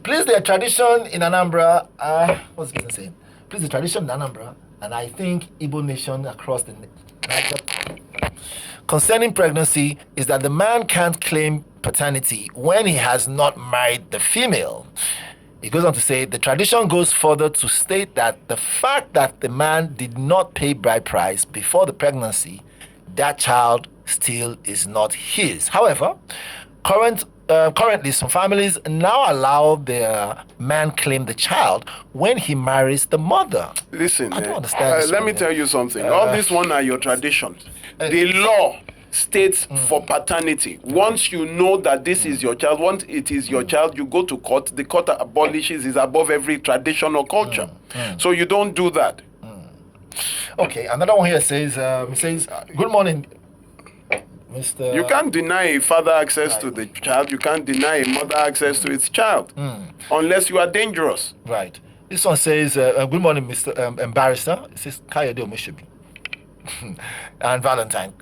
Please, the tradition in Anambra, what's the person saying? Please, the tradition in Anambra, and I think Igbo nation across the concerning pregnancy is that the man can't claim paternity when he has not married the female. He goes on to say, the tradition goes further to state that the fact that the man did not pay bride price before the pregnancy, that child still is not his. However, currently some families now allow their man claim the child when he marries the mother. Listen, I don't understand. let me tell you something. All this one are your traditions. The law states for paternity. Once you know that this is your child, once it is your child, you go to court. The court abolishes, is above every tradition or culture. So you don't do that. Okay, another one here says, good morning, Mr. You can't deny a father access to the child. You can't deny a mother access to its child unless you are dangerous. Right. This one says, good morning, Mr. Barrister. It says, Kayode Omishibi. And Valentine.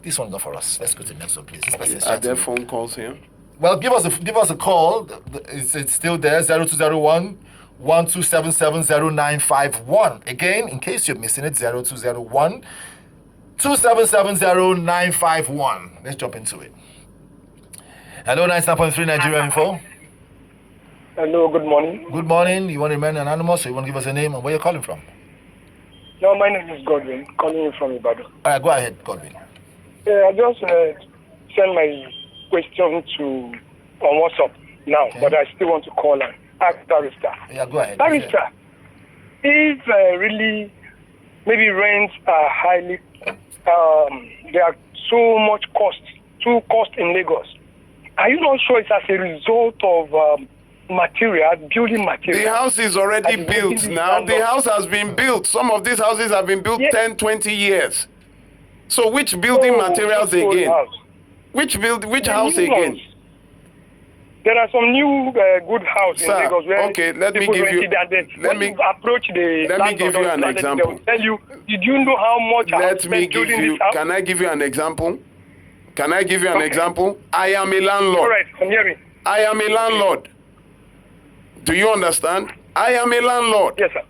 This one's not for us. Let's go to the next one, please. Are there phone calls here? Well, give us a call. It's still there, 0201 12770 Again, in case you're missing it, 0201 2770 Let's jump into it. Hello, 99.3 Nigeria Info. Hello, good morning. Good morning. You want to remain anonymous, or you want to give us a name and where you're calling from? No, my name is Godwin, calling in from Ibadan. All right, go ahead, Godwin. I just send my question on WhatsApp now, but I still want to call and ask Barrister. Yeah, go ahead. Barrister, if really maybe rents are highly, there are too cost in Lagos, are you not sure it's as a result of material, building material. The house is already And built making now. it The house has been built. Some of these houses have been built Yes. 10, 20 years. So which building Oh, materials this old again? house. Which The house new again? ones. There are some new good houses in Sir, Lagos where okay, let me people give you- rent it and then let when me- you approach the let me landlord give you or an landlady, example. They will tell you, did you know how much I Let spent me give building you, this house? can I give you an example? Can I give you an Okay. example? I am a landlord. All right, I'm hearing. I am a landlord. Do you understand? I am a landlord. Yes, sir.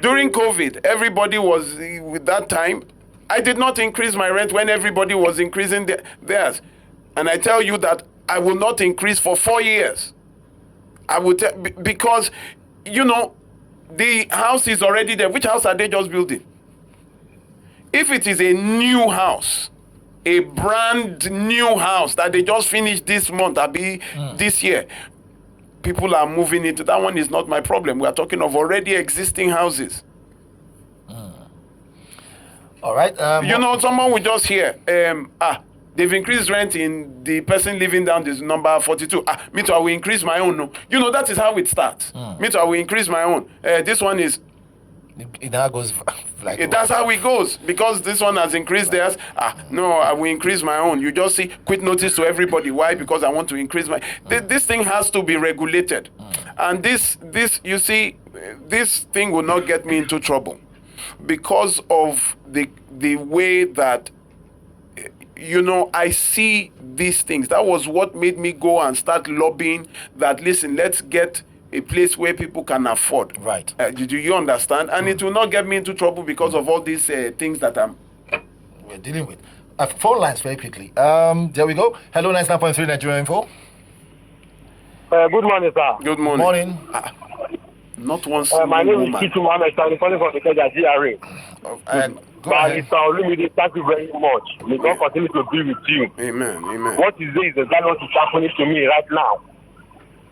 During COVID, everybody was with that time. I did not increase my rent when everybody was increasing theirs. And I tell you that I will not increase for 4 years. I will tell because, you know, the house is already there. Which house are they just building? If it is a new house, a brand new house that they just finished this month, this year, people are moving into that one is not my problem. We are talking of already existing houses. All right. You know, someone will just hear, they've increased rent in the person living down this number 42. Me too, I will increase my own. No. You know, that is how it starts. Me too, I will increase my own. This one is, it now goes like that's how it goes. Because this one has increased theirs. No, I will increase my own. You just see, quit notice to everybody. Why? Because I want to increase my... This thing has to be regulated. And this, you see, this thing will not get me into trouble. Because of the way that, you know, I see these things. That was what made me go and start lobbying that, listen, let's get a place where people can afford. Right. Do you understand? And it will not get me into trouble because of all these things that we're dealing with. Phone lines very quickly. There we go. Hello, 99.3 Nigeria Info. Good morning, sir. Good morning. Morning. Not one My name is woman. Kitu Mohammed. I'm calling from the Kenya GRA. Go ahead. Mr. Olumide, thank you very much. May God continue to be with you. Amen. Amen. What is this exactly what is happening to me right now?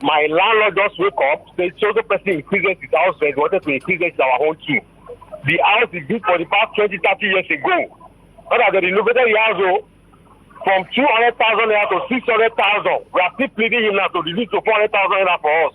My landlord just wake up, said, so the person increases his house rent, wanted to increase it our own too. The house is built for the past 20, 30 years ago. But as they renovated the house from 200,000 naira to 600,000, we are still pleading him now to reduce to 400,000 naira for us.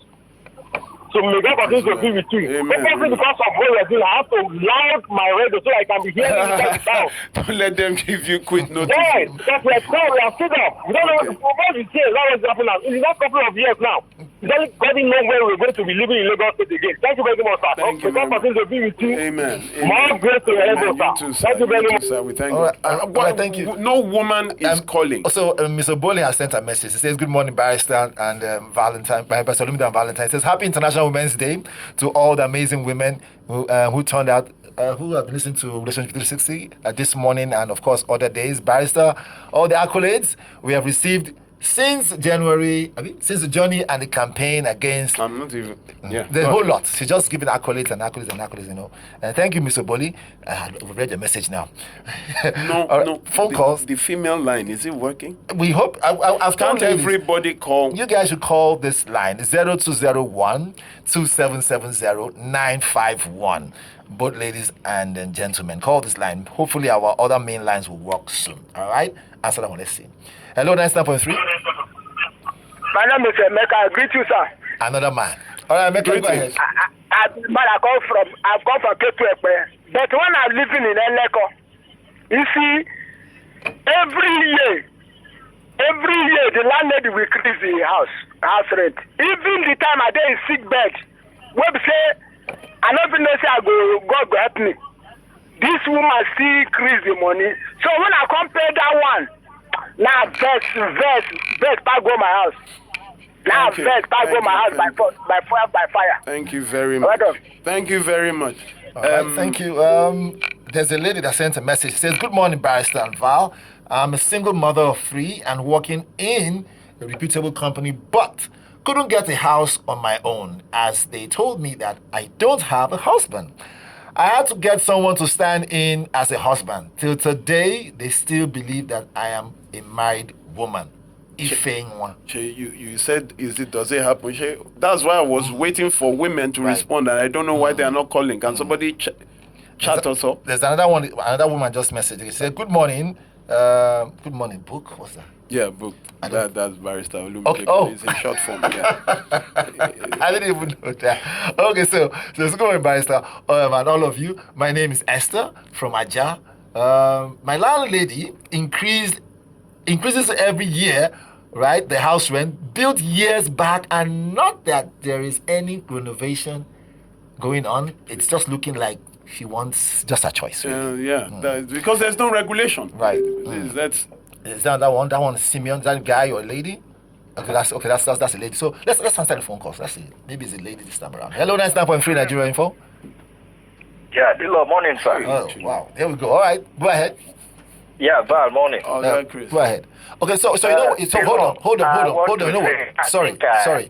So may God continue to be with you. Amen. Because of what we are doing, I have to loud my radio so I can be hearing inside the house. Don't let them give you quit notice. Yes, because we are strong, we are stood up. We don't know what we say, that was happening now. In the last couple of years now, God didn't know where we're going to be living in Lagos State again. Thank you very much, sir. Thank you. God continue to be with you. Amen. More grace to your elbow, You sir. too, sir. Thank you very much. Sir. We thank All you. right, all right, thank you. No woman is calling. Also, Mr. Bowling has sent a message. He says, good morning, Barrister and Valentine, Barrister Olumide and Valentine. He says, happy International Women's Day to all the amazing women who turned out, who have been listening to Relationship 360 this morning and, of course, other days. Barrister, all the accolades we have received since January, since the journey and the campaign against... I'm not even... Yeah. There's a whole lot. She's just giving accolades and accolades and accolades, you know. Thank you, Mr. Boli. We've read the message now. No. Phone calls. The female line, is it working? We hope... I've told Can't ladies, everybody call? you guys should call this line, 0201 2770 951. Both ladies and gentlemen, call this line. Hopefully our other main lines will work soon. All right? Answer that one. Let's see. Hello, 99.3. My name is Emeka. I greet you, sir. Another man. All right, Emeka, go ahead. I've come from Ketuekpe. But when I'm living in Eleko, you see, every year, the landlady will increase the house rent. Even the time I dey in sick bed, when we say, I don't even know say I go, God go help me. This woman still increase the money. So when I compare that one, now best back go my house. Now Thank you. best back go Thank my you. house by fire. Thank you very much. Welcome. Thank you very much. All right, thank you. There's a lady that sent a message. She says, good morning, Barrister and Val. I'm a single mother of 3 and working in a reputable company, but couldn't get a house on my own as they told me that I don't have a husband. I had to get someone to stand in as a husband. Till today, they still believe that I am a married woman. Ifeanyi. You said, does it happen? That's why I was waiting for women to respond, and I don't know why they are not calling. Can somebody chat us up? There's another woman just messaged. She said, good morning. Good morning, book. What's that? Yeah, booked. That's Barrister Olumide. Okay. Oh. It's in short form. Yeah. I didn't even know that. Okay, so let's go in, Barrister. And all of you, my name is Esther from Aja. My landlady increases every year, right? The house rent built years back, and not that there is any renovation going on. It's just looking like she wants just a choice. Really. Because there's no regulation. Right. Is that one? That one is Simeon, that guy or a lady? That's a lady. So let's answer the phone calls. Let's see. Maybe it's a lady this time around. Hello, 99.3 Nigeria Info. Yeah, hello, morning, sir. Oh, wow. Here we go. All right, go ahead. Yeah, Val, morning. Chris. Go ahead. Okay, so you know, so hold on. You know what? Sorry.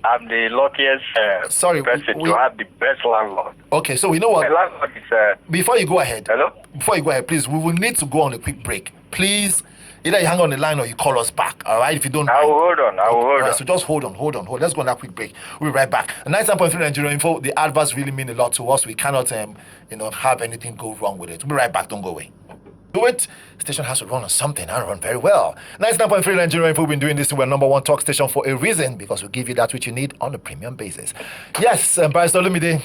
I'm the luckiest person to have the best landlord. Okay, so you know what? My landlord is. Before you go ahead. Hello. Before you go ahead, please, we will need to go on a quick break. Please, either you hang on the line or you call us back. All right, if you don't. I will hold on. All right, so just hold on. Let's go on that quick break. We'll be right back. 99.3 Nigeria Info. The adverts really mean a lot to us. We cannot, have anything go wrong with it. We'll be right back. Don't go away. Do it. Station has to run on something and run very well. 99.3 Nigeria Info. We've been doing this. We're number one talk station for a reason, because we give you that which you need on a premium basis. Yes, Barrister Olumide,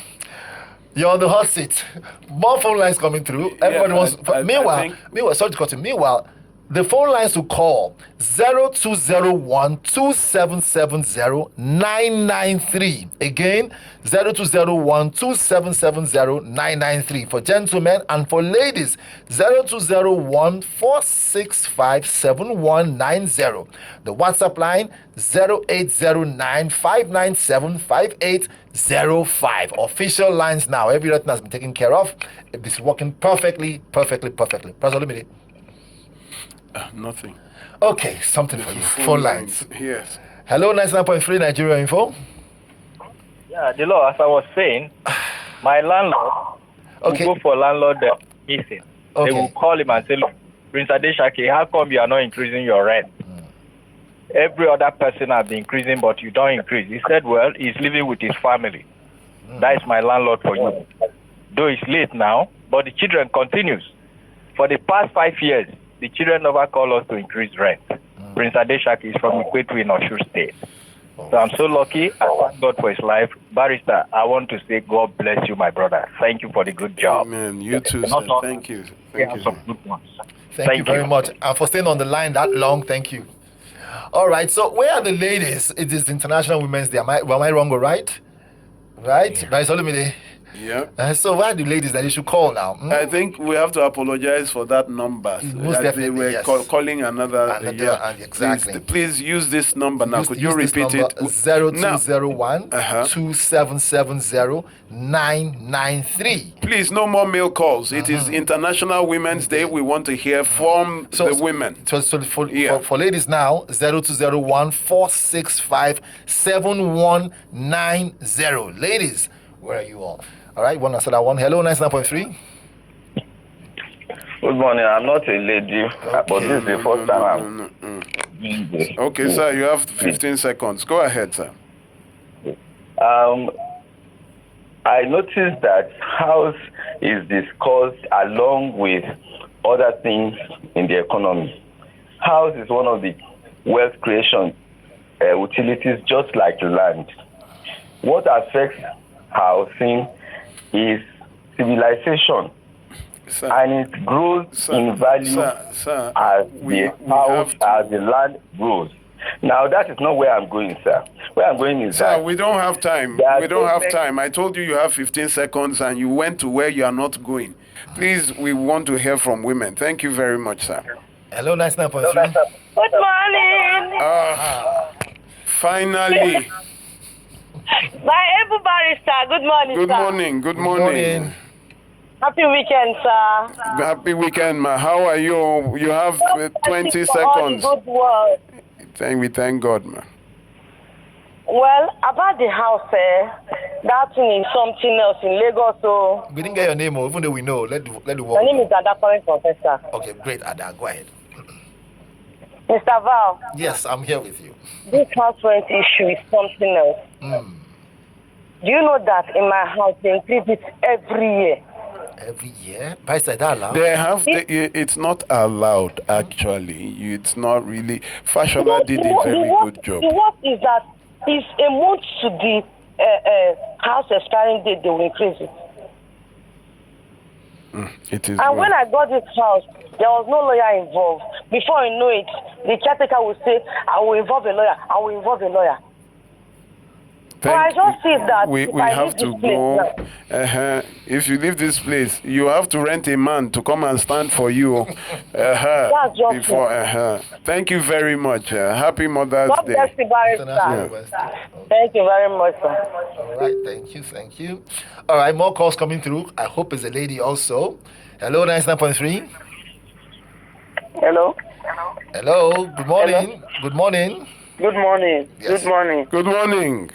you're on the hot seat. More phone lines coming through. Everybody wants. Meanwhile, sorry to cut you. Meanwhile, the phone lines to call 0201 2770 993. Again, 0201 2770 993 for gentlemen, and for ladies 0201 465 7190. The WhatsApp line 0809 597 5805. Official lines now. Everything has been taken care of. It is working perfectly. Professor Olumide. Nothing. Okay, something for you. Phone lines. Yes. Hello, 99.3 Nigeria Info. Yeah, the law, as I was saying, my landlord will go for landlord meeting. Okay. They will call him and say, look, Prince Adeshaki, how come you are not increasing your rent? Every other person has been increasing, but you don't increase. He said, well, he's living with his family. That is my landlord for you. Though it's late now, but the children continues. For the past 5 years, the children never call us to increase rent. Prince Adeshaki is from Ikwetu in Osun State. So I'm so lucky. I thank God for his life. Barrister, I want to say God bless you, my brother. Thank you for the good job. Amen. You too, sir. Thank you. Some good ones. Thank you very much. And for staying on the line that long, thank you. All right, so where are the ladies? It is International Women's Day. Am I wrong or right? Right? Yeah. Right, Olumide. Yeah. So why are the ladies that they should call now? I think we have to apologize for that number. Most definitely, they were calling another exactly. Please use this number now. Could you repeat it? 0201 2770 993. Please, no more mail calls. It is International Women's Day. We want to hear from the women. So for ladies now, 0201 465 7190. Ladies, where are you all? All right, one answer that one. Hello, 99.3. Good morning. I'm not a lady, but this is the first time I'm. Okay, sir, you have 15 seconds. Go ahead, sir. I noticed that house is discussed along with other things in the economy. House is one of the wealth creation utilities, just like land. What affects housing is civilization, sir, and it grows in value as the land grows. Now that is not where I'm going, sir. Where I'm going is that we don't have time. We don't have time. I told you have 15 seconds and you went to where you are not going. Please, we want to hear from women. Thank you very much, sir. Hello, 99.3. Good morning. Finally. My able barrister, good morning, Good sir. morning, good morning. Happy weekend, sir. Happy weekend, ma. How are you? You have 20 seconds. Good work. We thank God, ma. Well, about the house, that thing is something else in Lagos, so... We didn't get your name, even though we know. Let the work. My name is Ada, current professor. Okay, great, Ada. Go ahead. Mr. Val. Yes, I'm here with you. This house rent issue is something else. Do you know that in my house they increase it every year? every year. Price like that allowed? It's not allowed, actually. It's not really. Fashola did a very good job. The work is that if a month to the house expiring date, they will increase it. It is. And when I got this house, there was no lawyer involved. Before you know it, the caretaker will say, I will involve a lawyer, I will involve a lawyer. So I just see that we have to go. If you leave this place, you have to rent a man to come and stand for you. That's just before. Thank you very much. Happy Mother's God Day. bless you, Barrister. Thank you very much, sir. All right, thank you. All right, more calls coming through. I hope it's a lady also. Hello, 99.3. Hello. Hello. Good morning. Hello. Good morning. Good morning. Yes. Good morning. Good morning.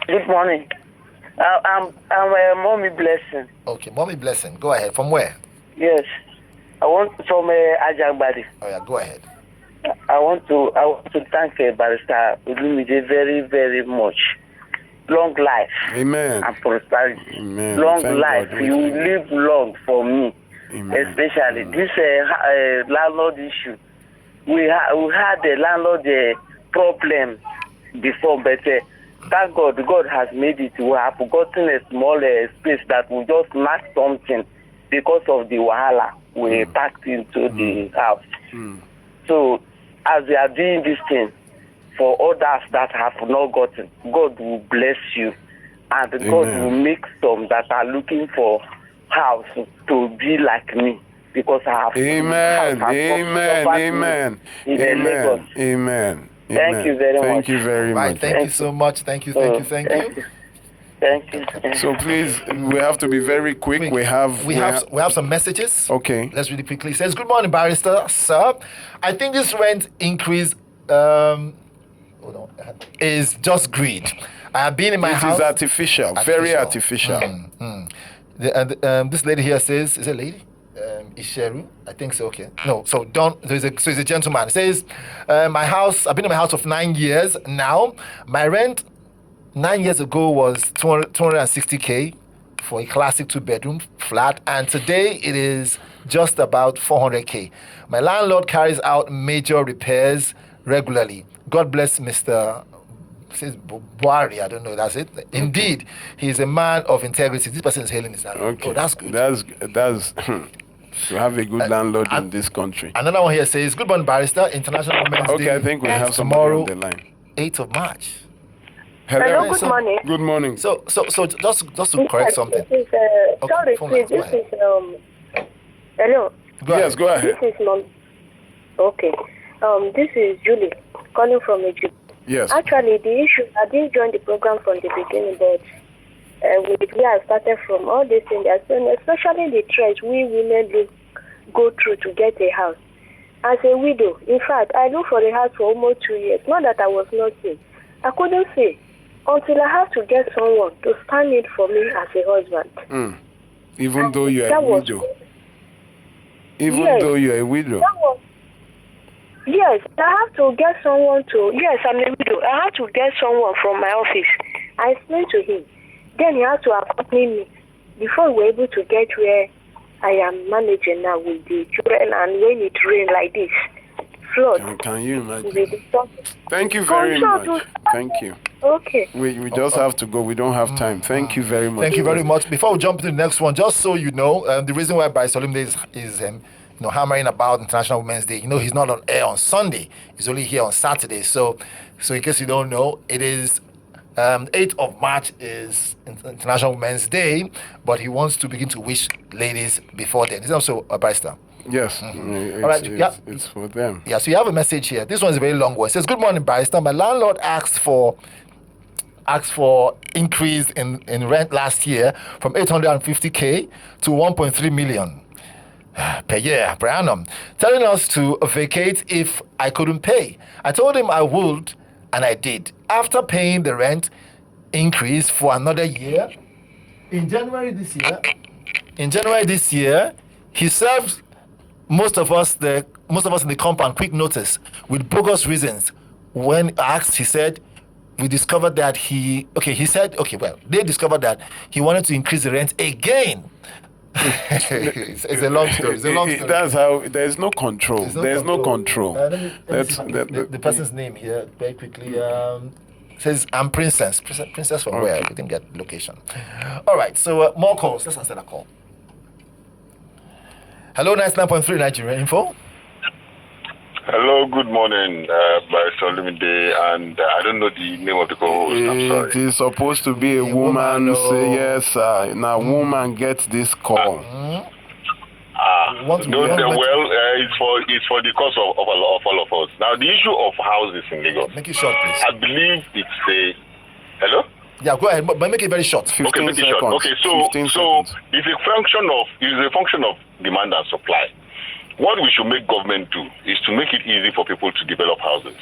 Good morning. I'm Mommy Blessing. Okay, Mommy Blessing. Go ahead. From where? Yes. I want from Ajagbadi. Oh yeah, go ahead. I want to thank Barrister Olumide very, very much. Long life. Amen. And prosperity. Amen. Long Thank life. God. You will live long for me. Amen. Especially this landlord issue. We had a landlord problem before, but thank God, God has made it. We have gotten a small space that we just mark something because of the wahala we packed into the house. So, as we are doing this thing, for others that have not gotten, God will bless you, and God will make some that are looking for house to be like me. Because I have Amen. Thank you very much. Thank you very much. Thank you so much. Thank you. Thank you. So please, we have to be very quick. We have some messages. Okay. Let's really quickly. It says, good morning, Barrister, sir. I think this rent increase is just greed. I have been in my house. It is artificial. Very artificial. This lady here says, is it a lady? Isheru, I think so. Okay, no. So it's a gentleman. It says, my house. I've been in my house for 9 years now. My rent 9 years ago was 260K for a classic 2-bedroom flat, and today it is just about 400K. My landlord carries out major repairs regularly. God bless Mr. Says Buhari, I don't know, that's it. Indeed, he's a man of integrity. This person is hailing his landlord. Okay. Oh, that's good. That's to have a good landlord in this country. Another one here says, good morning, Barrister. International Women's Day. Okay, I think we have tomorrow on the line. 8th of March. Hello, good morning. Good morning. So just to correct something. This is, sorry, please, this is, hello. Yes, go ahead. This is, okay. This is Julie calling from Egypt. Yes. Actually, the issue, I didn't join the program from the beginning, but with where I started from, all these things, especially the threats we women go through to get a house. As a widow, in fact, I looked for a house for almost 2 years. Not that I was not seeing. I couldn't see until I have to get someone to stand in for me as a husband. Even though you're a widow. Though you're a widow. Yes, I have to get someone to. Yes, I'm a widow. I have to get someone from my office. I explained to him. Then he had to accompany me before we were able to get where I am managing now with the children. And when it rains like this, flood. Can you imagine? Thank you very much. Thank you. Okay. We just have to go. We don't have time. Thank you very much. Thank you very much. Before we jump to the next one, just so you know, the reason why Barrister Olumide is hammering about International Women's Day. He's not on air on Sunday. He's only here on Saturday. So in case you don't know, it is 8th of March is International Women's Day, but he wants to begin to wish ladies before then. This is also a Barrister. Yes. All right. It's for them. Yeah, so you have a message here. This one is a very long one. It says, good morning, Barrister. My landlord asked for increase in rent last year from 850K to 1.3 million. Per year, per annum, telling us to vacate if I couldn't pay. I told him I would, and I did. After paying the rent increase for another year, in January this year, he served most of us in the compound quick notice with bogus reasons. When asked, he said, they discovered that he wanted to increase the rent again. it's a long story. It's a long story. That's how there's no control. There's no control. Let me see the person's name here very quickly. Says I'm Princess. Princess from where? We didn't get location. All right. So more calls. Let's answer that call. Hello, 99.3 Nigeria Info. Hello, good morning, Barrister Olumide, and I don't know the name of the co-host. I'm sorry. It is supposed to be a woman. Say yes, sir. Now, woman gets this call. Well, it's for the cause of all of us. Now, the issue of houses in Lagos. Make it short, please. I believe it's a. Hello? Yeah, go ahead, but make it very short. 15 okay, make it short. Okay, so it's a function of demand and supply. What we should make government do is to make it easy for people to develop houses.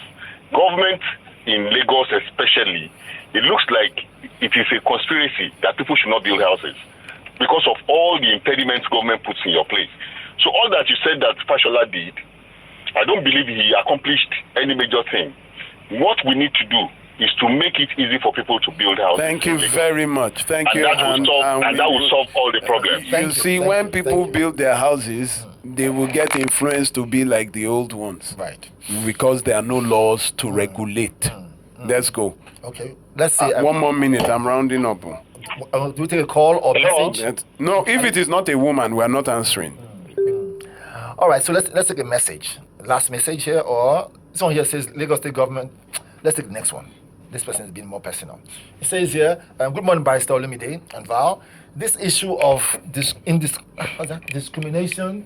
Government in Lagos especially, it looks like it is a conspiracy that people should not build houses because of all the impediments government puts in your place. So all that you said that Fashola did, I don't believe he accomplished any major thing. What we need to do is to make it easy for people to build houses. Thank you very much. Thank you. That will solve all the problems. You see, when people build their houses, they will get influenced to be like the old ones. Right. Because there are no laws to regulate. Let's go. Okay. Let's see. 1 more minute. I'm rounding up. Do we take a call or message? No, if it is not a woman, we are not answering. All right. So let's take a message. Last message here, or this one here says Lagos State Government. Let's take the next one. This person is being more personal. It says here, good morning, Barrister Olumide and Val. This issue of discrimination.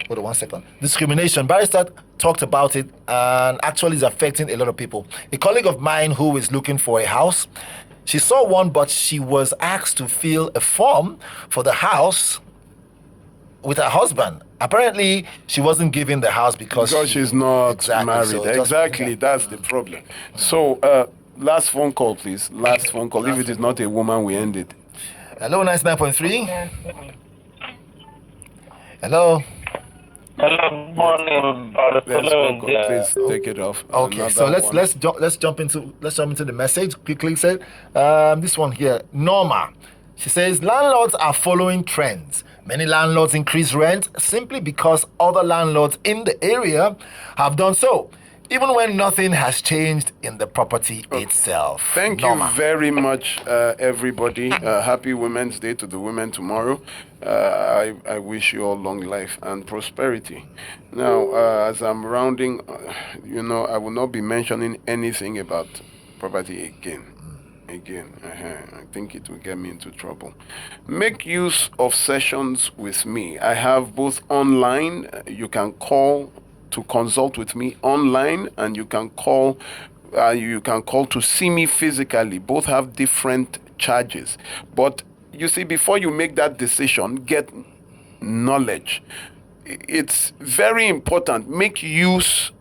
Hold on 1 second. Discrimination. Barrister talked about it and actually is affecting a lot of people. A colleague of mine who is looking for a house, she saw one, but she was asked to fill a form for the house with her husband. Apparently, she wasn't given the house because she's not married. So exactly, that's the problem. So, last phone call, please. Last phone call. If it is not a woman, we end it. Hello, 99.3. Hello. Hello, morning. Please take it off. Okay, so let's jump into the message quickly. Said this one here, Norma. She says landlords are following trends. Many landlords increase rent simply because other landlords in the area have done so, even when nothing has changed in the property itself. Thank you very much, everybody. Happy Women's Day to the women tomorrow. I wish you all long life and prosperity. Now, as I'm rounding, I will not be mentioning anything about property again. I think it will get me into trouble. Make use of sessions with me. I have both online. You can call to consult with me online, and you can call to see me physically. Both have different charges. But you see, before you make that decision, get knowledge. It's very important. Make use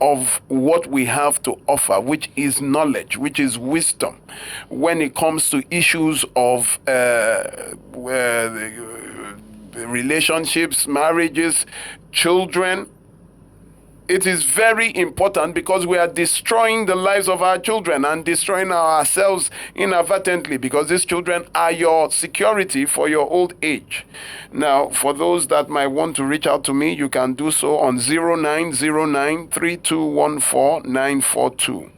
of what we have to offer, which is knowledge, which is wisdom, when it comes to issues of relationships, marriages, children. It is very important because we are destroying the lives of our children and destroying ourselves inadvertently, because these children are your security for your old age. Now, for those that might want to reach out to me, you can do so on 0909-3214-942.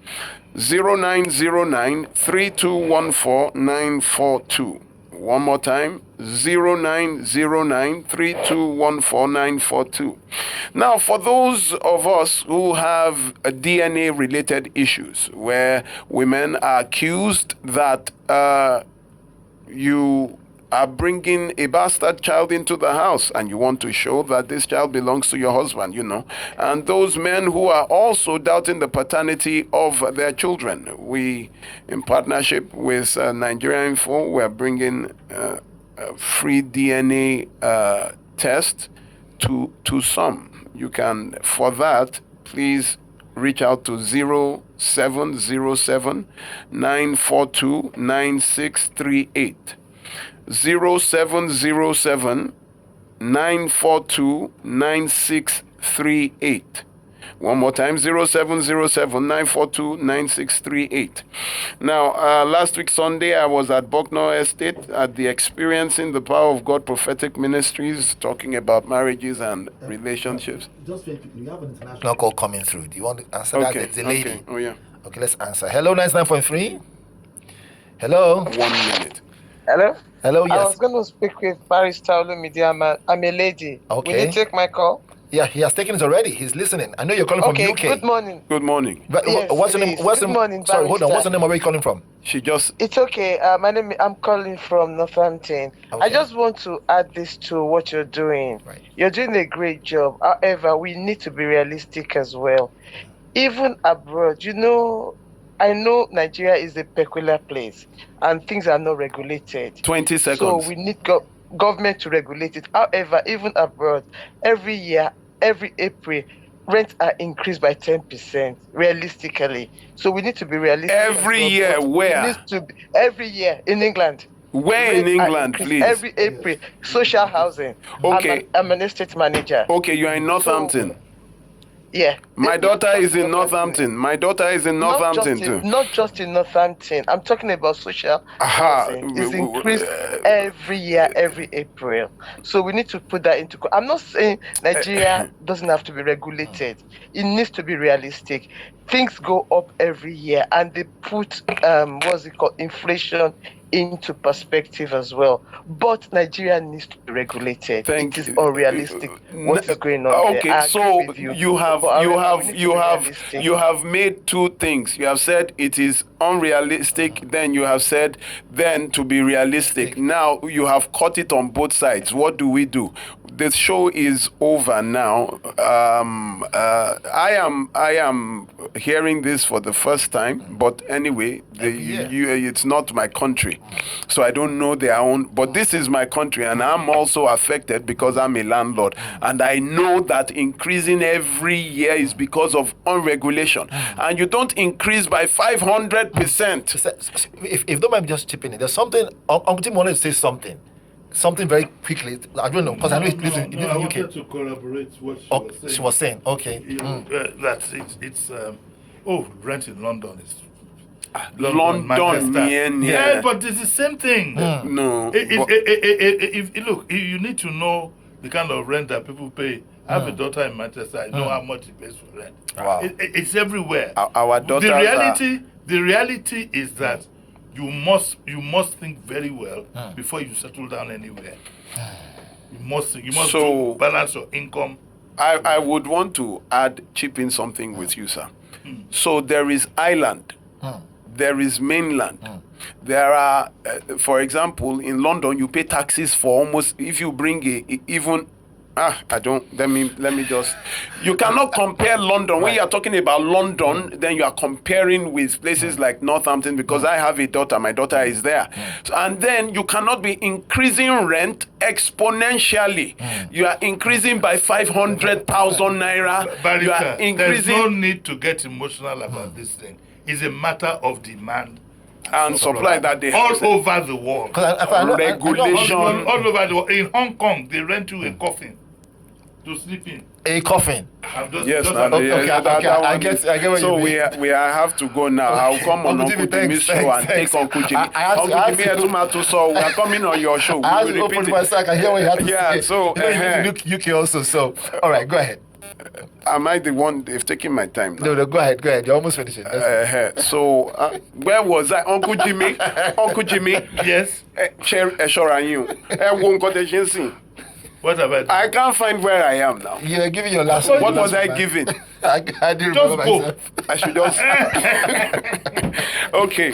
0909-3214-942. One more time, 0909-3214-942. Now, for those of us who have DNA-related issues, where women are accused that you are bringing a bastard child into the house and you want to show that this child belongs to your husband, and those men who are also doubting the paternity of their children. We, in partnership with Nigeria Info, we're bringing a free DNA test to some. You can, for that, please reach out to 0707-942-9638. 0707-942-9638. One more time, 0707-942-9638. Now, last week Sunday, I was at Bucknor Estate at the Experiencing the Power of God Prophetic Ministries, talking about marriages and relationships. Just very quickly, we have an international call coming through. Do you want to answer that? The lady. Okay. Oh, yeah. Okay, let's answer. Hello, 99.3. Hello. 1 minute. Hello? Hello, yes. I was going to speak with Barrister Olumide. I'm a lady. Okay. Will you take my call? Yeah, he has taken it already. He's listening. I know you're calling from UK. Good morning. Good morning. But Yes, what's your name? Good morning, Sorry, hold on. Barrister. What's the name? Where are you calling from? It's okay. I'm calling from Northampton. I just want to add this to what you're doing. Right. You're doing a great job. However, we need to be realistic as well. Even abroad, I know Nigeria is a peculiar place and things are not regulated. 20 seconds. So we need government to regulate it. However, even abroad, every year, every April, rents are increased by 10%, realistically. So we need to be realistic. Every year, where? Every year in England. Where in England, please? Every April, social housing. Okay. I'm an estate manager. Okay, you are in Northampton. Yeah. My daughter is in Northampton. My daughter is in Northampton too. Not just in Northampton. I'm talking about social housing. It's increased every year, every April. So we need to put that into. I'm not saying Nigeria doesn't have to be regulated. It needs to be realistic. Things go up every year, and they put inflation into perspective as well. But Nigeria needs to be regulated. It is unrealistic what is going on Okay, there. so you have made two things. You have said it is unrealistic, then you have said then to be realistic. Now you have caught it on both sides. What do we do? The show is over now. I am hearing this for the first time, but anyway, it's not my country, so I don't know their own. But this is my country, and I'm also affected because I'm a landlord, and I know that increasing every year is because of unregulation, and you don't increase by 500%. If don't mind just chipping in, there's something. Uncle Tim wanted to say something very quickly. I don't know because I know it lives in I UK. wanted to corroborate what She was saying. Okay. That it's rent in London is London, yeah, but it's the same thing. No. Look, you need to know the kind of rent that people pay. I have a daughter in Manchester. I know how much he pays for rent. Wow. It's everywhere. Our daughters the reality is that you must think very well before you settle down anywhere. You must do balance your income. I would want to chip in something with you, sir. So there is island, there is mainland. There are, for example, in London, you pay taxes for almost, if you bring let me just, you cannot compare London. When you are talking about London, then you are comparing with places like Northampton, because I have a daughter, my daughter is there. So, and then you cannot be increasing rent exponentially. You are increasing by 500,000 naira. You are increasing. There's no need to get emotional about this thing. It's a matter of demand and supply that they all have over the world. Regulation. All over the world. In Hong Kong, they rent you a coffin to sleep in. A coffin. Yes, I get what so you mean. we have to go now. I'll come on Uncle Jimmy's show and take Uncle Jimmy. Uncle Jimmy Etumato, so we are coming on your show. I have to open my sack. I hear what you have to say. Yeah, so you UK also. So all right, go ahead. Am I the one they've taken my time now? No, go ahead. You're almost finishing. So where was I? Uncle Jimmy? Yes. What about I can't find where I am now. You're giving your last. What was I giving? I didn't just remember go. myself. I should just. Okay.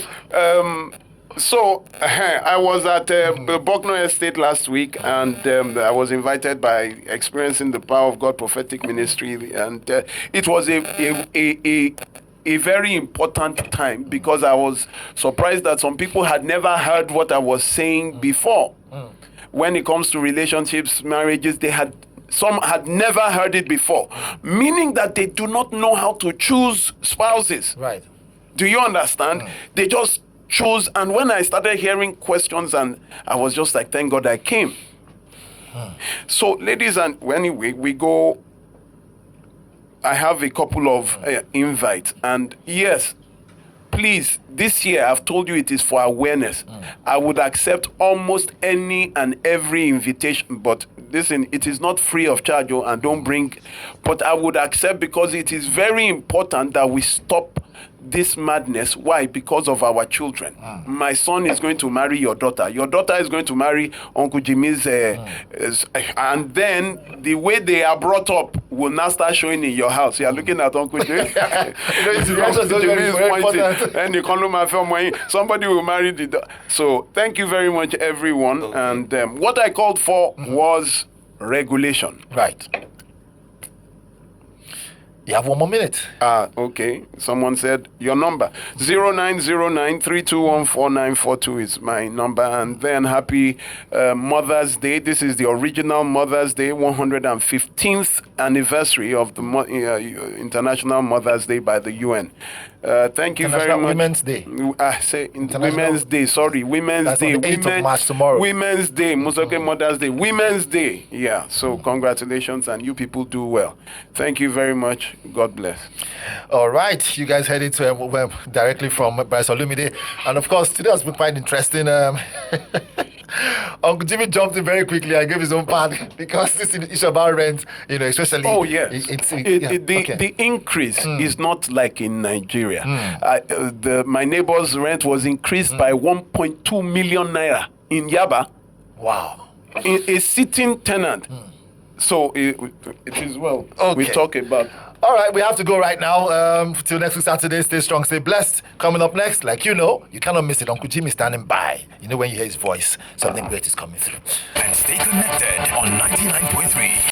So I was at the Bucknor Estate last week, and I was invited by Experiencing the Power of God Prophetic Ministry, and it was a very important time, because I was surprised that some people had never heard what I was saying before. When it comes to relationships, marriages, some had never heard it before, meaning that they do not know how to choose spouses. Right. Do you understand? They just chose, and when I started hearing questions, and I was just like, thank God I came. So, ladies, and anyway, we go I have a couple of invites, and yes, please, this year I've told you it is for awareness. I would accept almost any and every invitation, but listen, it is not free of charge, and don't bring, but I would accept because it is very important that we stop this madness. Why? Because of our children. My son is going to marry your daughter. Your daughter is going to marry Uncle Jimmy's, and then the way they are brought up will now start showing in your house. You are looking at Uncle Jimmy. And you can't my family. Somebody will marry the. So thank you very much, everyone. Okay. And what I called for was regulation. Right. You have 1 more minute. Okay. Someone said your number 0909-321-4942 is my number. And then happy Mother's Day. This is the original Mother's Day, 115th anniversary of the International Mother's Day by the UN. Thank you very much. Women's Day. I say Women's Day. Sorry, Women's Day. On the 8th of March tomorrow. Women's Day. Musoke Mother's Day. Women's Day. Yeah. So congratulations, and you people do well. Thank you very much. God bless. All right, you guys headed to directly from Bryce Olumide, and of course today has been quite interesting. Uncle Jimmy jumped in very quickly and gave his own part because this issue about rent, especially. Oh yes, the increase is not like in Nigeria. My neighbor's rent was increased by 1.2 million naira in Yaba. Wow, a sitting tenant. So it is well. Okay. We talk about. All right, we have to go right now. Till next week Saturday, stay strong, stay blessed. Coming up next, you cannot miss it. Uncle Jimmy standing by. When you hear his voice, something great is coming through. And stay connected on 99.3.